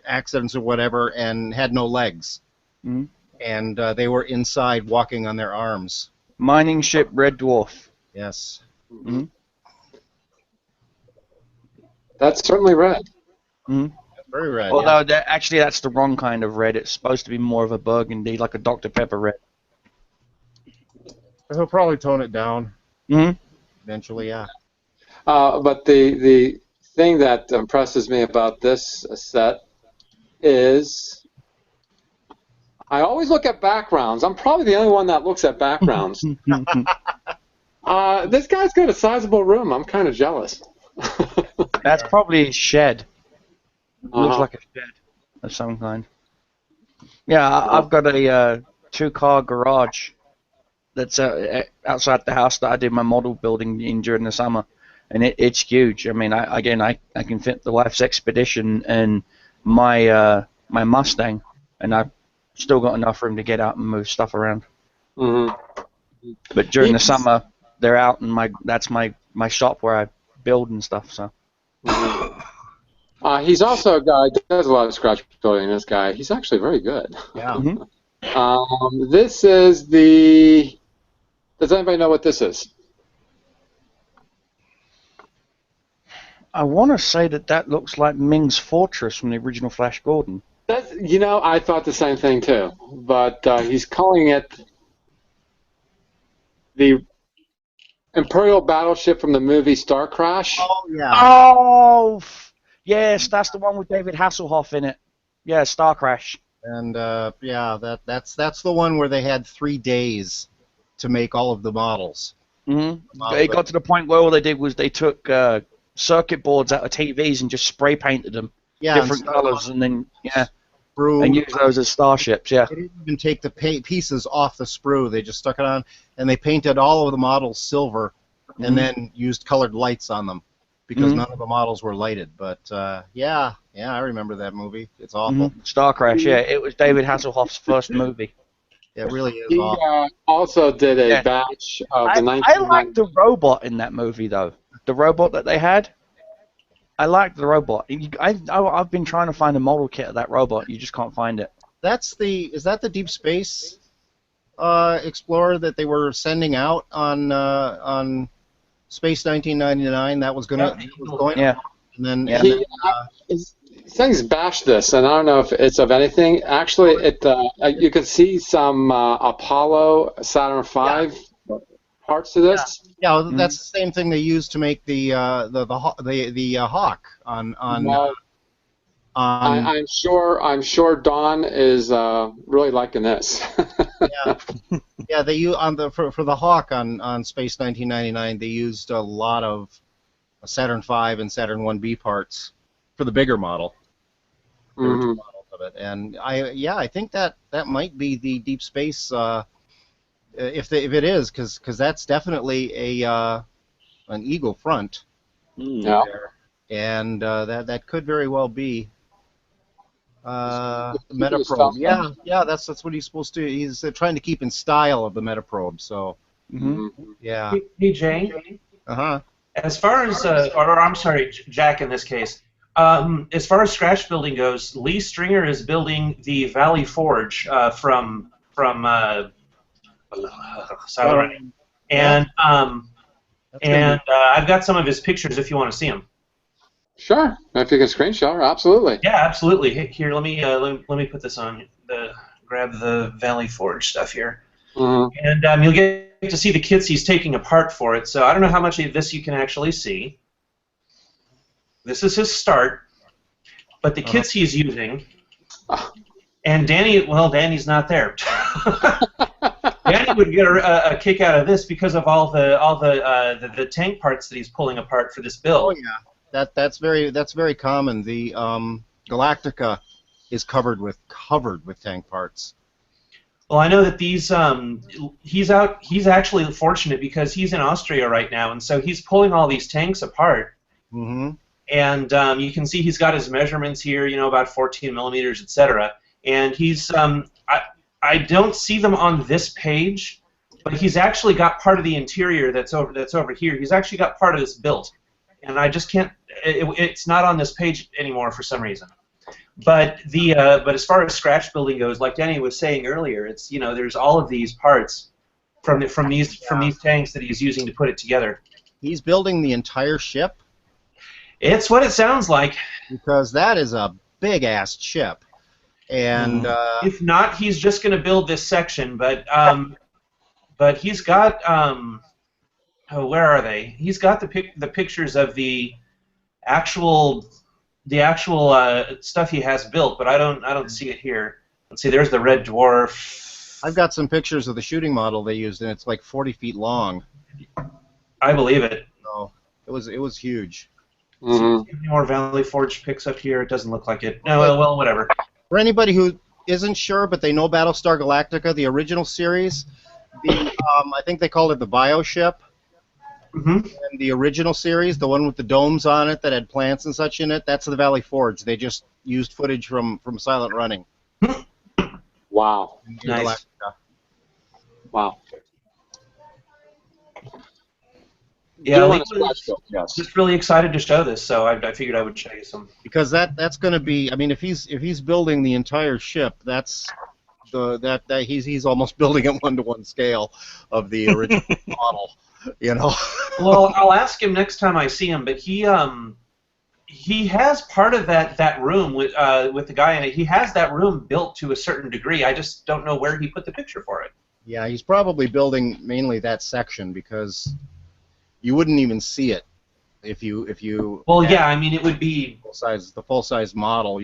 accidents or whatever and had no legs, and they were inside walking on their arms. Mining ship Red Dwarf. Yes. That's certainly red. Very red. Although actually that's the wrong kind of red. It's supposed to be more of a burgundy, like a Dr. Pepper red. He'll probably tone it down. Eventually, yeah. But the thing that impresses me about this set is I always look at backgrounds. I'm probably the only one that looks at backgrounds. This guy's got a sizable room. I'm kind of jealous. That's probably a shed. Looks like a shed of some kind. Yeah, I've got a 2-car garage that's outside the house that I did my model building in during the summer, and it's huge. I mean, I can fit the wife's Expedition and my Mustang, and I've still got enough room to get out and move stuff around. But during the summer, they're out, and that's my shop where I build and stuff. So. He's also a guy that does a lot of scratch building. This guy, he's actually very good. Yeah. This is the. Does anybody know what this is? I want to say that looks like Ming's Fortress from the original Flash Gordon. That's, I thought the same thing too, but he's calling it the Imperial battleship from the movie Star Crash. Oh yeah. Oh, yes, that's the one with David Hasselhoff in it. Yeah, Star Crash. And that's the one where they had 3 days to make all of the models. It got to the point where all they did was they took circuit boards out of TVs and just spray painted them different colors, and then and use those as starships. Yeah. They didn't even take the pieces off the sprue. They just stuck it on, and they painted all of the models silver, and then used colored lights on them, because none of the models were lighted. But yeah, I remember that movie. It's awful. Star Crash, yeah. It was David Hasselhoff's first movie. It really is He awful. also did a batch of the I liked the robot in that movie, though. The robot that they had. I liked the robot. I've been trying to find a model kit of that robot. You just can't find it. Is that the Deep Space Explorer that they were sending out on Space 1999? That was going. Yeah. And then, things bash this, and I don't know if it's of anything. Actually, you can see some Apollo Saturn V parts to this. Yeah, well, that's the same thing they used to make the Hawk on. I'm sure Don is really liking this. Yeah, they use for the Hawk on Space 1999. They used a lot of Saturn V and Saturn 1B parts for the bigger model. The original models of it, and I think that might be the Deep Space. If it is, because that's definitely an eagle front. Yeah. And that could very well be Metaprobe. Yeah, that's what he's supposed to. He's trying to keep in style of the Metaprobe. So yeah. Hey Jane. As far as or I'm sorry, Jack in this case. As far as scratch building goes, Lee Stringer is building the Valley Forge from Silent and I've got some of his pictures if you want to see them. Sure, if you can screen share, absolutely. Yeah, absolutely. Here, let me put this on. Grab the Valley Forge stuff here, and you'll get to see the kits he's taking apart for it. So I don't know how much of this you can actually see. This is his start, but the kits he's using, and Danny's not there. Danny would get a kick out of this because of all the tank parts that he's pulling apart for this build. Oh yeah, that's very common. The Galactica is covered with tank parts. Well, I know that these he's actually fortunate because he's in Austria right now, and so he's pulling all these tanks apart. Mm-hmm. And you can see he's got his measurements here, about 14 millimeters, etc. And he's I don't see them on this page, but he's actually got part of the interior that's over here. He's actually got part of this built, and I just can't. It's not on this page anymore for some reason. But but as far as scratch building goes, like Danny was saying earlier, it's there's all of these parts from these tanks that he's using to put it together. He's building the entire ship. It's what it sounds like. Because that is a big ass ship. And if not, he's just going to build this section. But he's got where are they? He's got the pictures of the actual stuff he has built, but I don't see it here. Let's see. There's the Red Dwarf. I've got some pictures of the shooting model they used, and it's like 40 feet long. I believe it. No, it was huge. Any more Valley Forge pics up here? It doesn't look like it. No, well, whatever. For anybody who isn't sure, but they know Battlestar Galactica, the original series, I think they called it the Bioship. And the original series, the one with the domes on it that had plants and such in it, that's the Valley Forge. They just used footage from Silent Running. Wow. Nice. Wow. Yeah, Lee was just really excited to show this, so I figured I would show you some. Because that's going to be, I mean, if he's building the entire ship, that's he's almost building at 1-to-1 scale of the original model, Well, I'll ask him next time I see him, but he has part of that room with the guy in it. He has that room built to a certain degree. I just don't know where he put the picture for it. Yeah, he's probably building mainly that section because you wouldn't even see it if you. Well, yeah, I mean it would be the full size model,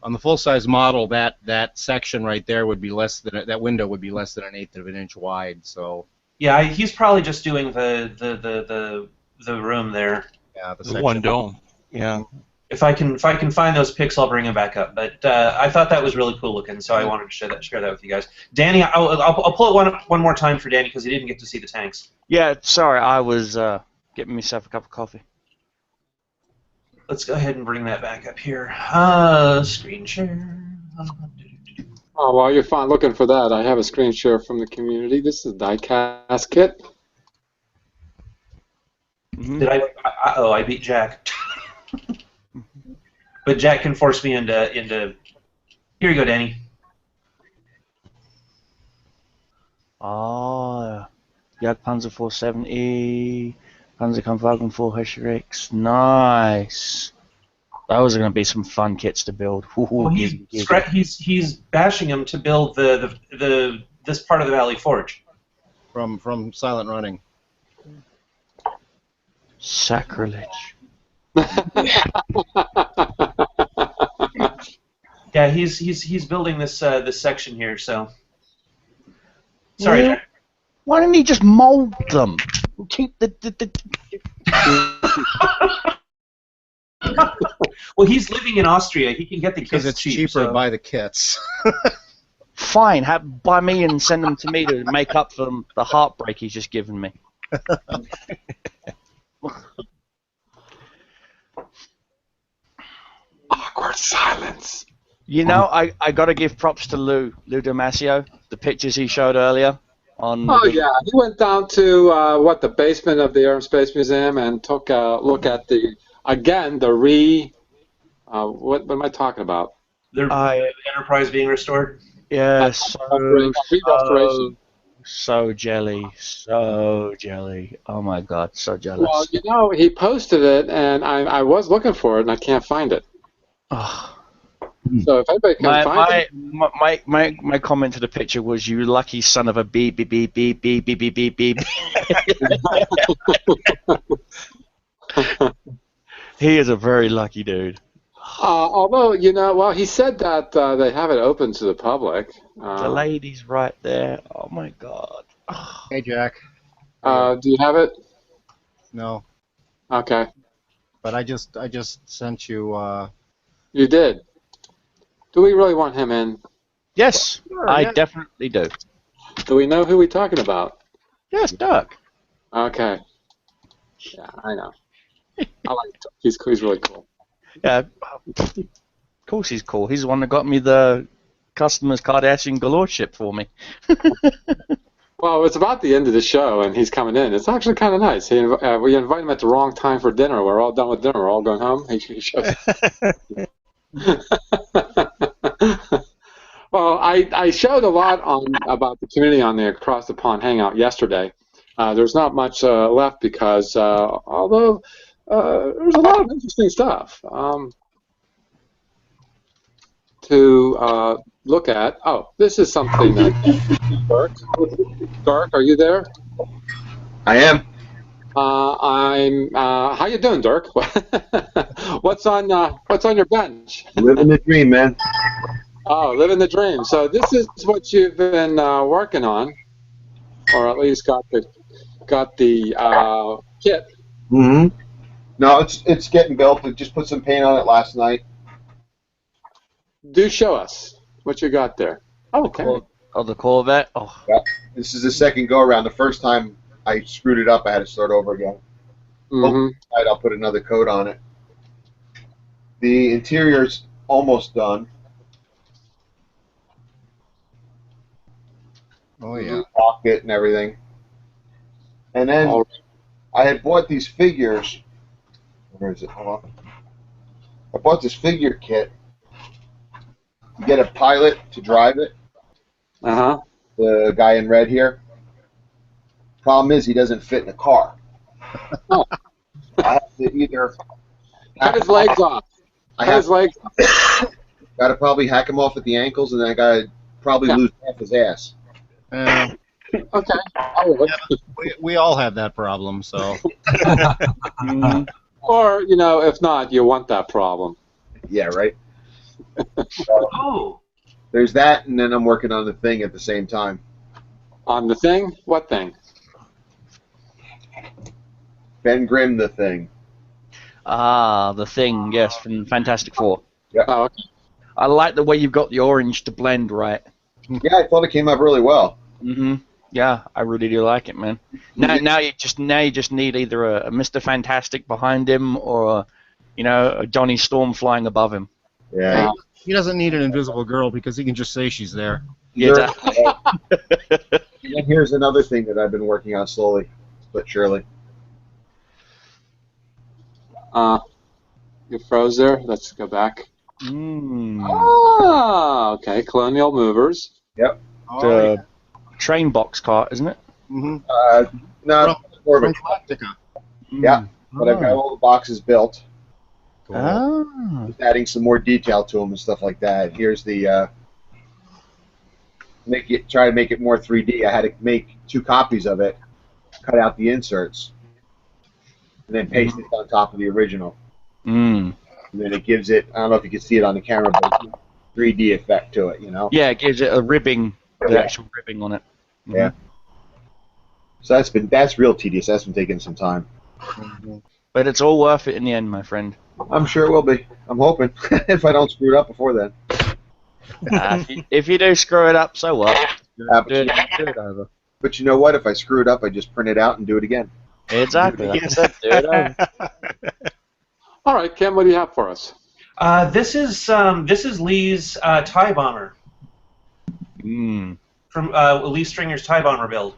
On the full size model, that section right there would be less than that window would be less than 1/8 of an inch wide. So. Yeah, he's probably just doing the room there. Yeah, the one dome. Yeah. If I can find those pics, I'll bring them back up. But I thought that was really cool looking, so I wanted to share that with you guys. Danny, I'll pull it one more time for Danny because he didn't get to see the tanks. Yeah, sorry, I was getting myself a cup of coffee. let's go ahead and bring that back up here. Screen share. Oh, while you're fine looking for that, I have a screen share from the community. This is Diecast Kit. Did I beat Jack. But Jack can force me into. Here you go, Danny. Ah, Jagdpanzer 470, Panzerkampfwagen 4 HRX. Nice. Those are going to be some fun kits to build. Well, he's bashing him to build this part of the Valley Forge. From Silent Running. Sacrilege. Yeah, he's building this section here. So sorry, Jack. Why didn't he just mold them? Keep the Well, he's living in Austria. He can get the kits Because it's cheap, cheaper so. to buy the kits. Fine, buy me and send them to me to make up for the heartbreak he's just given me. Awkward silence. You know, I got to give props to Lou Damasio. The pictures he showed earlier on. Oh yeah, he went down to the basement of the Air and Space Museum and took a look at the what am I talking about? The Enterprise being restored. Yes, restoration. So jelly. Oh my God, so jealous. Well, you know, he posted it, and I was looking for it, and I can't find it. Oh. So if anybody can find it, my comment to the picture was, "You lucky son of a beep beep beep beep beep beep beep beep beep." He is a very lucky dude. Although, you know, well, he said that they have it open to the public. The lady's right there. Oh my God. Hey, Jack. Do you have it? No. Okay. But I just sent you. You did. Do we really want him in? Yes, Sure, I yeah. definitely do. Do we know who we're talking about? Yes, Dirk. Okay. Yeah, I know. I like Dirk. He's really cool. Yeah, of course he's cool. He's the one that got me the customer's Kardashian galore ship for me. Well, it's about the end of the show, and he's coming in. It's actually kind of nice. We invite him at the wrong time for dinner. We're all done with dinner. We're all going home. He shows Well, I showed a lot about the community on the Across the Pond Hangout yesterday. There's not much left because although there's a lot of interesting stuff to look at. Oh, this is something that Dark, are you there? I am. How you doing, Dirk? What's on your bench? Living the dream, man. Oh, living the dream. So this is what you've been working on, or at least got the kit. Mm-hmm. No, it's getting built. I just put some paint on it last night. Do show us what you got there. Oh, okay. Oh, the Corvette. Oh. Yeah. This is the second go around. The first time I screwed it up, I had to start over again. Mm-hmm. I'll put another coat on it. The interior's almost done. Oh yeah. Pocket and everything. And then I had bought these figures. Where is it? Hold on. I bought this figure kit. You get a pilot to drive it. Uh-huh. The guy in red here. Problem is, he doesn't fit in a car. Oh. I have to either Cut his legs off. Cut his legs off. Got to probably hack him off at the ankles, and then I got to probably lose half his ass. Okay. We all have that problem, so. Or, you know, if not, you want that problem. Yeah, right? Oh. There's that, and then I'm working on the thing at the same time. On the thing? What thing? Ben Grimm, the thing. Ah, the thing, yes, from Fantastic Four. Yeah. Oh, okay. I like the way you've got the orange to blend right. Yeah, I thought it came out really well. Mhm. Yeah, I really do like it, man. Now you just need either a Mr. Fantastic behind him or You know, Johnny Storm flying above him. Yeah. He doesn't need an invisible girl because he can just say she's there. Yeah, And then here's another thing that I've been working on slowly but surely. You froze there. Let's go back. Mm. Ah, okay. Colonial movers. Yep. The train box cart, isn't it? Mm-hmm. No, more of a Galactica. Yeah, but I've got all the boxes built. Ah. Just adding some more detail to them and stuff like that. Here's the try to make it more 3D. I had to make 2 copies of it, cut out the inserts, and then paste it on top of the original. Mm. And then it gives it, I don't know if you can see it on the camera, but it's a 3D effect to it, you know? Yeah, it gives it a ribbing, the actual ribbing on it. Mm-hmm. Yeah. So that's real tedious. That's been taking some time. But it's all worth it in the end, my friend. I'm sure it will be. I'm hoping. If I don't screw it up before then. If you do screw it up, so what? Do it over. But you know what? If I screw it up, I just print it out and do it again. Exactly. Like I said, do it over. All right, Ken, what do you have for us? This is Lee's tie bomber. Mm. From Lee Stringer's tie bomber build.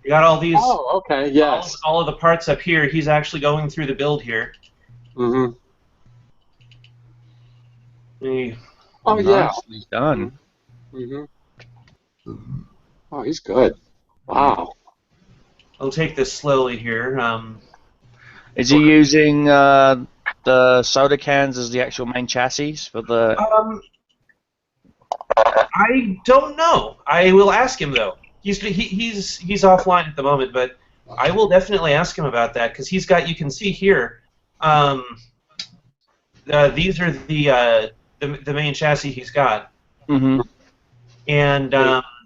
You got all these. Oh, okay, yes. All of the parts up here. He's actually going through the build here. Mm-hmm. Oh, yeah. Nicely done. Mm-hmm. Oh, he's good. Wow. I'll take this slowly here. Is he using the soda cans as the actual main chassis for the? I don't know. I will ask him though. He's offline at the moment, but I will definitely ask him about that because he's got. You can see here. These are the main chassis he's got. Mm-hmm. And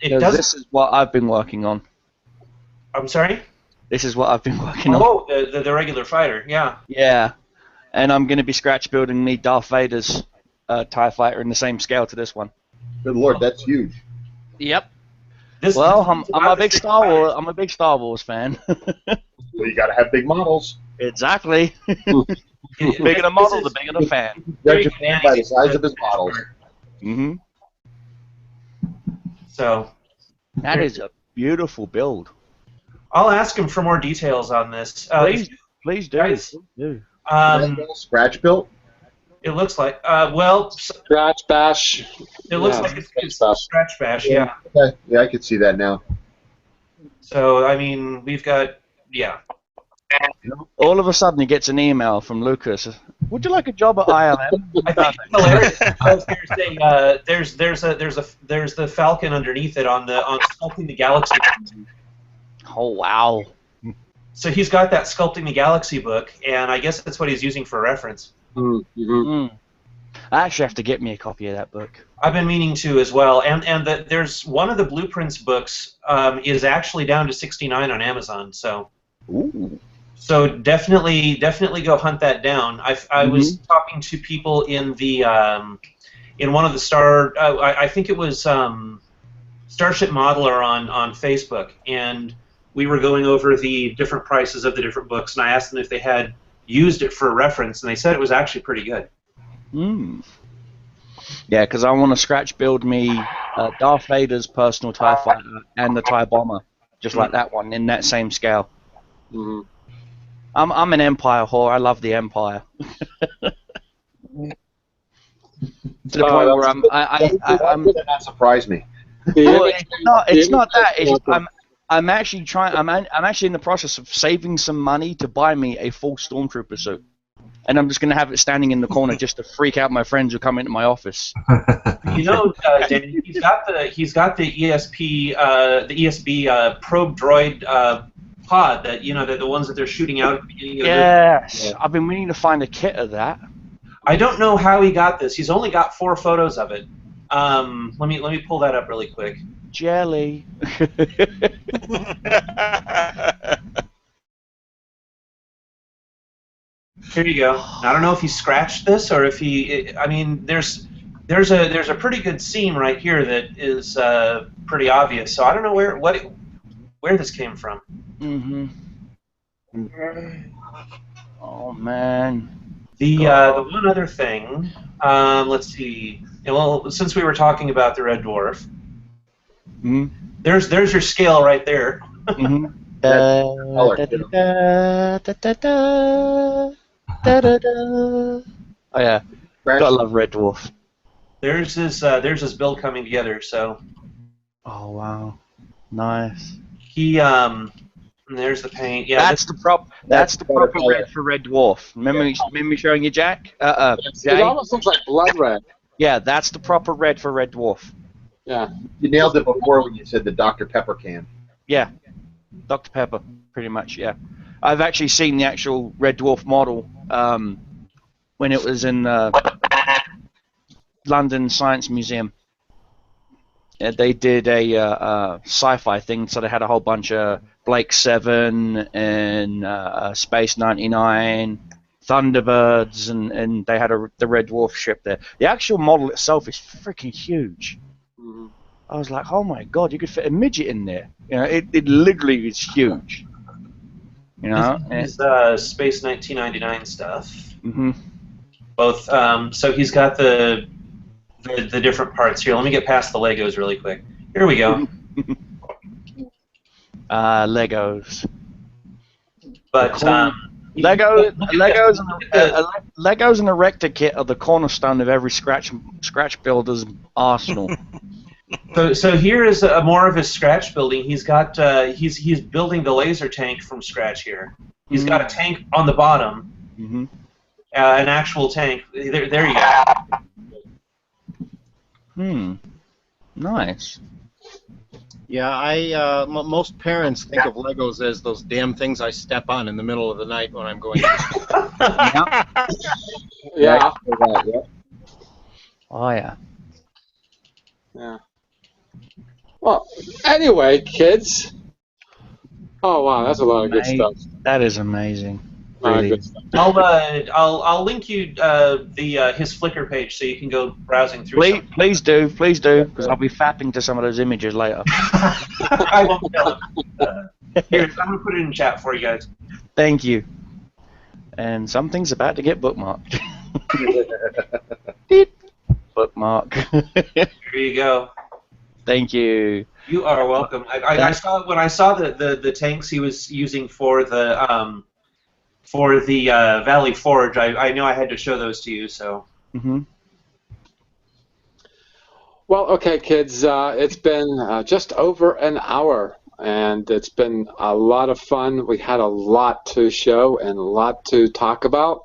it does. This is what I've been working on. I'm sorry. This is what I've been working on. Oh, the regular fighter, yeah. Yeah, and I'm going to be scratch building me Darth Vader's TIE fighter in the same scale to this one. Good lord, that's huge. Yep. I'm a big Star Wars. I'm a big Star Wars fan. Well, you got to have big models. Exactly. Bigger the model, the bigger the fan. Judge a fan by the size of his models. Mm-hmm. So. That is a beautiful build. I'll ask him for more details on this. Please do. Guys, scratch built? It looks like, Scratch bash. It looks like it's scratch bash, yeah. Okay. Yeah, I could see that now. So, I mean, we've got, yeah. All of a sudden he gets an email from Lucas. Would you like a job at ILM? I think it's hilarious. I was going to say, there's the Falcon underneath it on Sculpting the Galaxy. Oh, wow. So he's got that Sculpting the Galaxy book, and I guess that's what he's using for reference. Mm-hmm. I actually have to get me a copy of that book. I've been meaning to as well. And there's one of the Blueprints books is actually down to $69 on Amazon. So, so definitely go hunt that down. I was talking to people in the in one of the I think it was Starship Modeler on Facebook, and we were going over the different prices of the different books, and I asked them if they had used it for a reference, and they said it was actually pretty good. Yeah, because I want to scratch build me Darth Vader's personal TIE fighter and the TIE bomber, just like that one, in that same scale. I'm an Empire whore. I love the Empire. To the point where I'm That not surprise me. Well, it's not that. It's, I'm actually trying. I'm actually in the process of saving some money to buy me a full Stormtrooper suit, and I'm just going to have it standing in the corner just to freak out my friends who come into my office. You know, Danny, he's got the ESB probe droid pod that the ones that they're shooting out at the beginning of Yes, I've been meaning to find a kit of that. I don't know how he got this. He's only got 4 photos of it. Let me pull that up really quick. Jelly. Here you go. I don't know if he scratched this or if he. I mean, there's a pretty good seam right here that is pretty obvious. So I don't know where this came from. Oh man. The one other thing, let's see. Well, since we were talking about the red dwarf, there's your scale right there. Oh yeah, gotta love red dwarf. There's his build coming together. So. Oh wow, nice. There's the paint. Yeah, that's the proper red for red dwarf. Remember me showing you, Jack? It almost looks like blood red. Yeah, that's the proper red for red dwarf. Yeah. You nailed it before when you said the Dr. Pepper can. Yeah, Dr. Pepper, pretty much. Yeah, I've actually seen the actual red dwarf model when it was in London Science Museum. They did a sci-fi thing, so they had a whole bunch of Blake 7 and Space 99, Thunderbirds, and they had the Red Dwarf ship there. The actual model itself is freaking huge. I was like, oh my god, you could fit a midget in there. You know, it literally is huge. You know, it's Space 1999 stuff. Mm-hmm. Both. So he's got the different parts here. Let me get past the Legos really quick. Here we go. Legos. But Legos and a Erector kit are the cornerstone of every scratch builder's arsenal. So here is more of his scratch building. He's got he's building the laser tank from scratch here. He's got a tank on the bottom. An actual tank. There you go. Nice. Yeah, most parents think of Legos as those damn things I step on in the middle of the night when I'm going. Yeah. Oh yeah. Yeah. Well, anyway, kids. Oh wow, that's a lot of good stuff. That is amazing. Really. Good stuff. I'll link you his Flickr page so you can go browsing through. Please do, because I'll be fapping to some of those images later. I won't tell him. Here, I'm gonna put it in chat for you guys. Thank you. And something's about to get bookmarked. Bookmark. Here you go. Thank you. You are welcome. I saw when I saw the tanks he was using for the Valley Forge. I knew I had to show those to you. So. Well, okay, kids. It's been just over an hour, and it's been a lot of fun. We had a lot to show and a lot to talk about.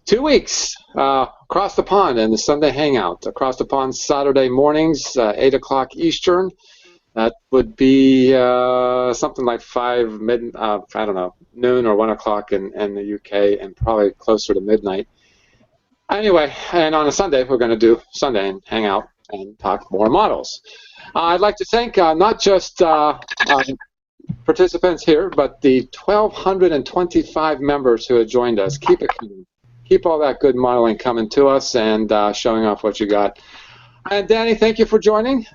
2 weeks across the pond and the Sunday Hangout. Across the pond Saturday mornings, 8 o'clock Eastern. That would be something like noon or 1 o'clock in the UK, and probably closer to midnight. Anyway, and on a Sunday, we're going to do Sunday and hang out and talk more models. I'd like to thank not just participants here, but the 1,225 members who have joined us. Keep it coming. Keep all that good modeling coming to us and showing off what you got. And Danny, thank you for joining.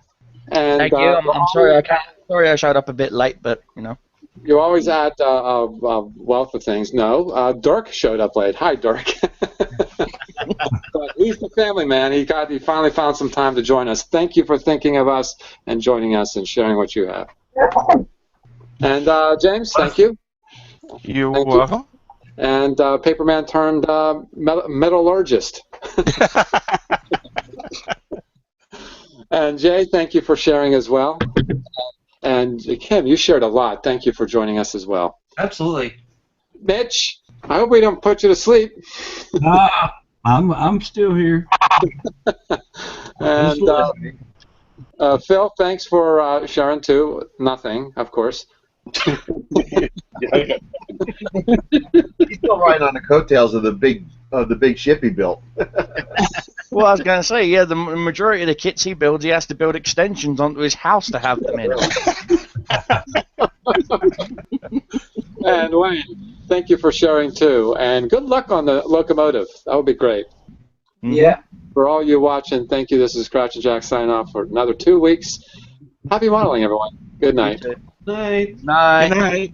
And, thank you. I'm sorry I showed up a bit late, but you know. You always add a wealth of things. No, Dirk showed up late. Hi, Dirk. But he's the family man. He finally found some time to join us. Thank you for thinking of us and joining us and sharing what you have. And James, thank you. You're welcome. And Paperman turned metallurgist. And Jay, thank you for sharing as well. And Kim, you shared a lot. Thank you for joining us as well. Absolutely. Mitch, I hope we don't put you to sleep. I'm still here. And Phil, thanks for sharing too. Nothing, of course. He's still riding on the coattails of the big ship he built. Well, I was going to say, yeah, the majority of the kits he builds, he has to build extensions onto his house to have them in. And Wayne, thank you for sharing too. And good luck on the locomotive. That would be great. Yeah. For all you watching, thank you. This is Scratch and Jack signing off for another 2 weeks. Happy modeling, everyone. Good night. Night. Night. Good night.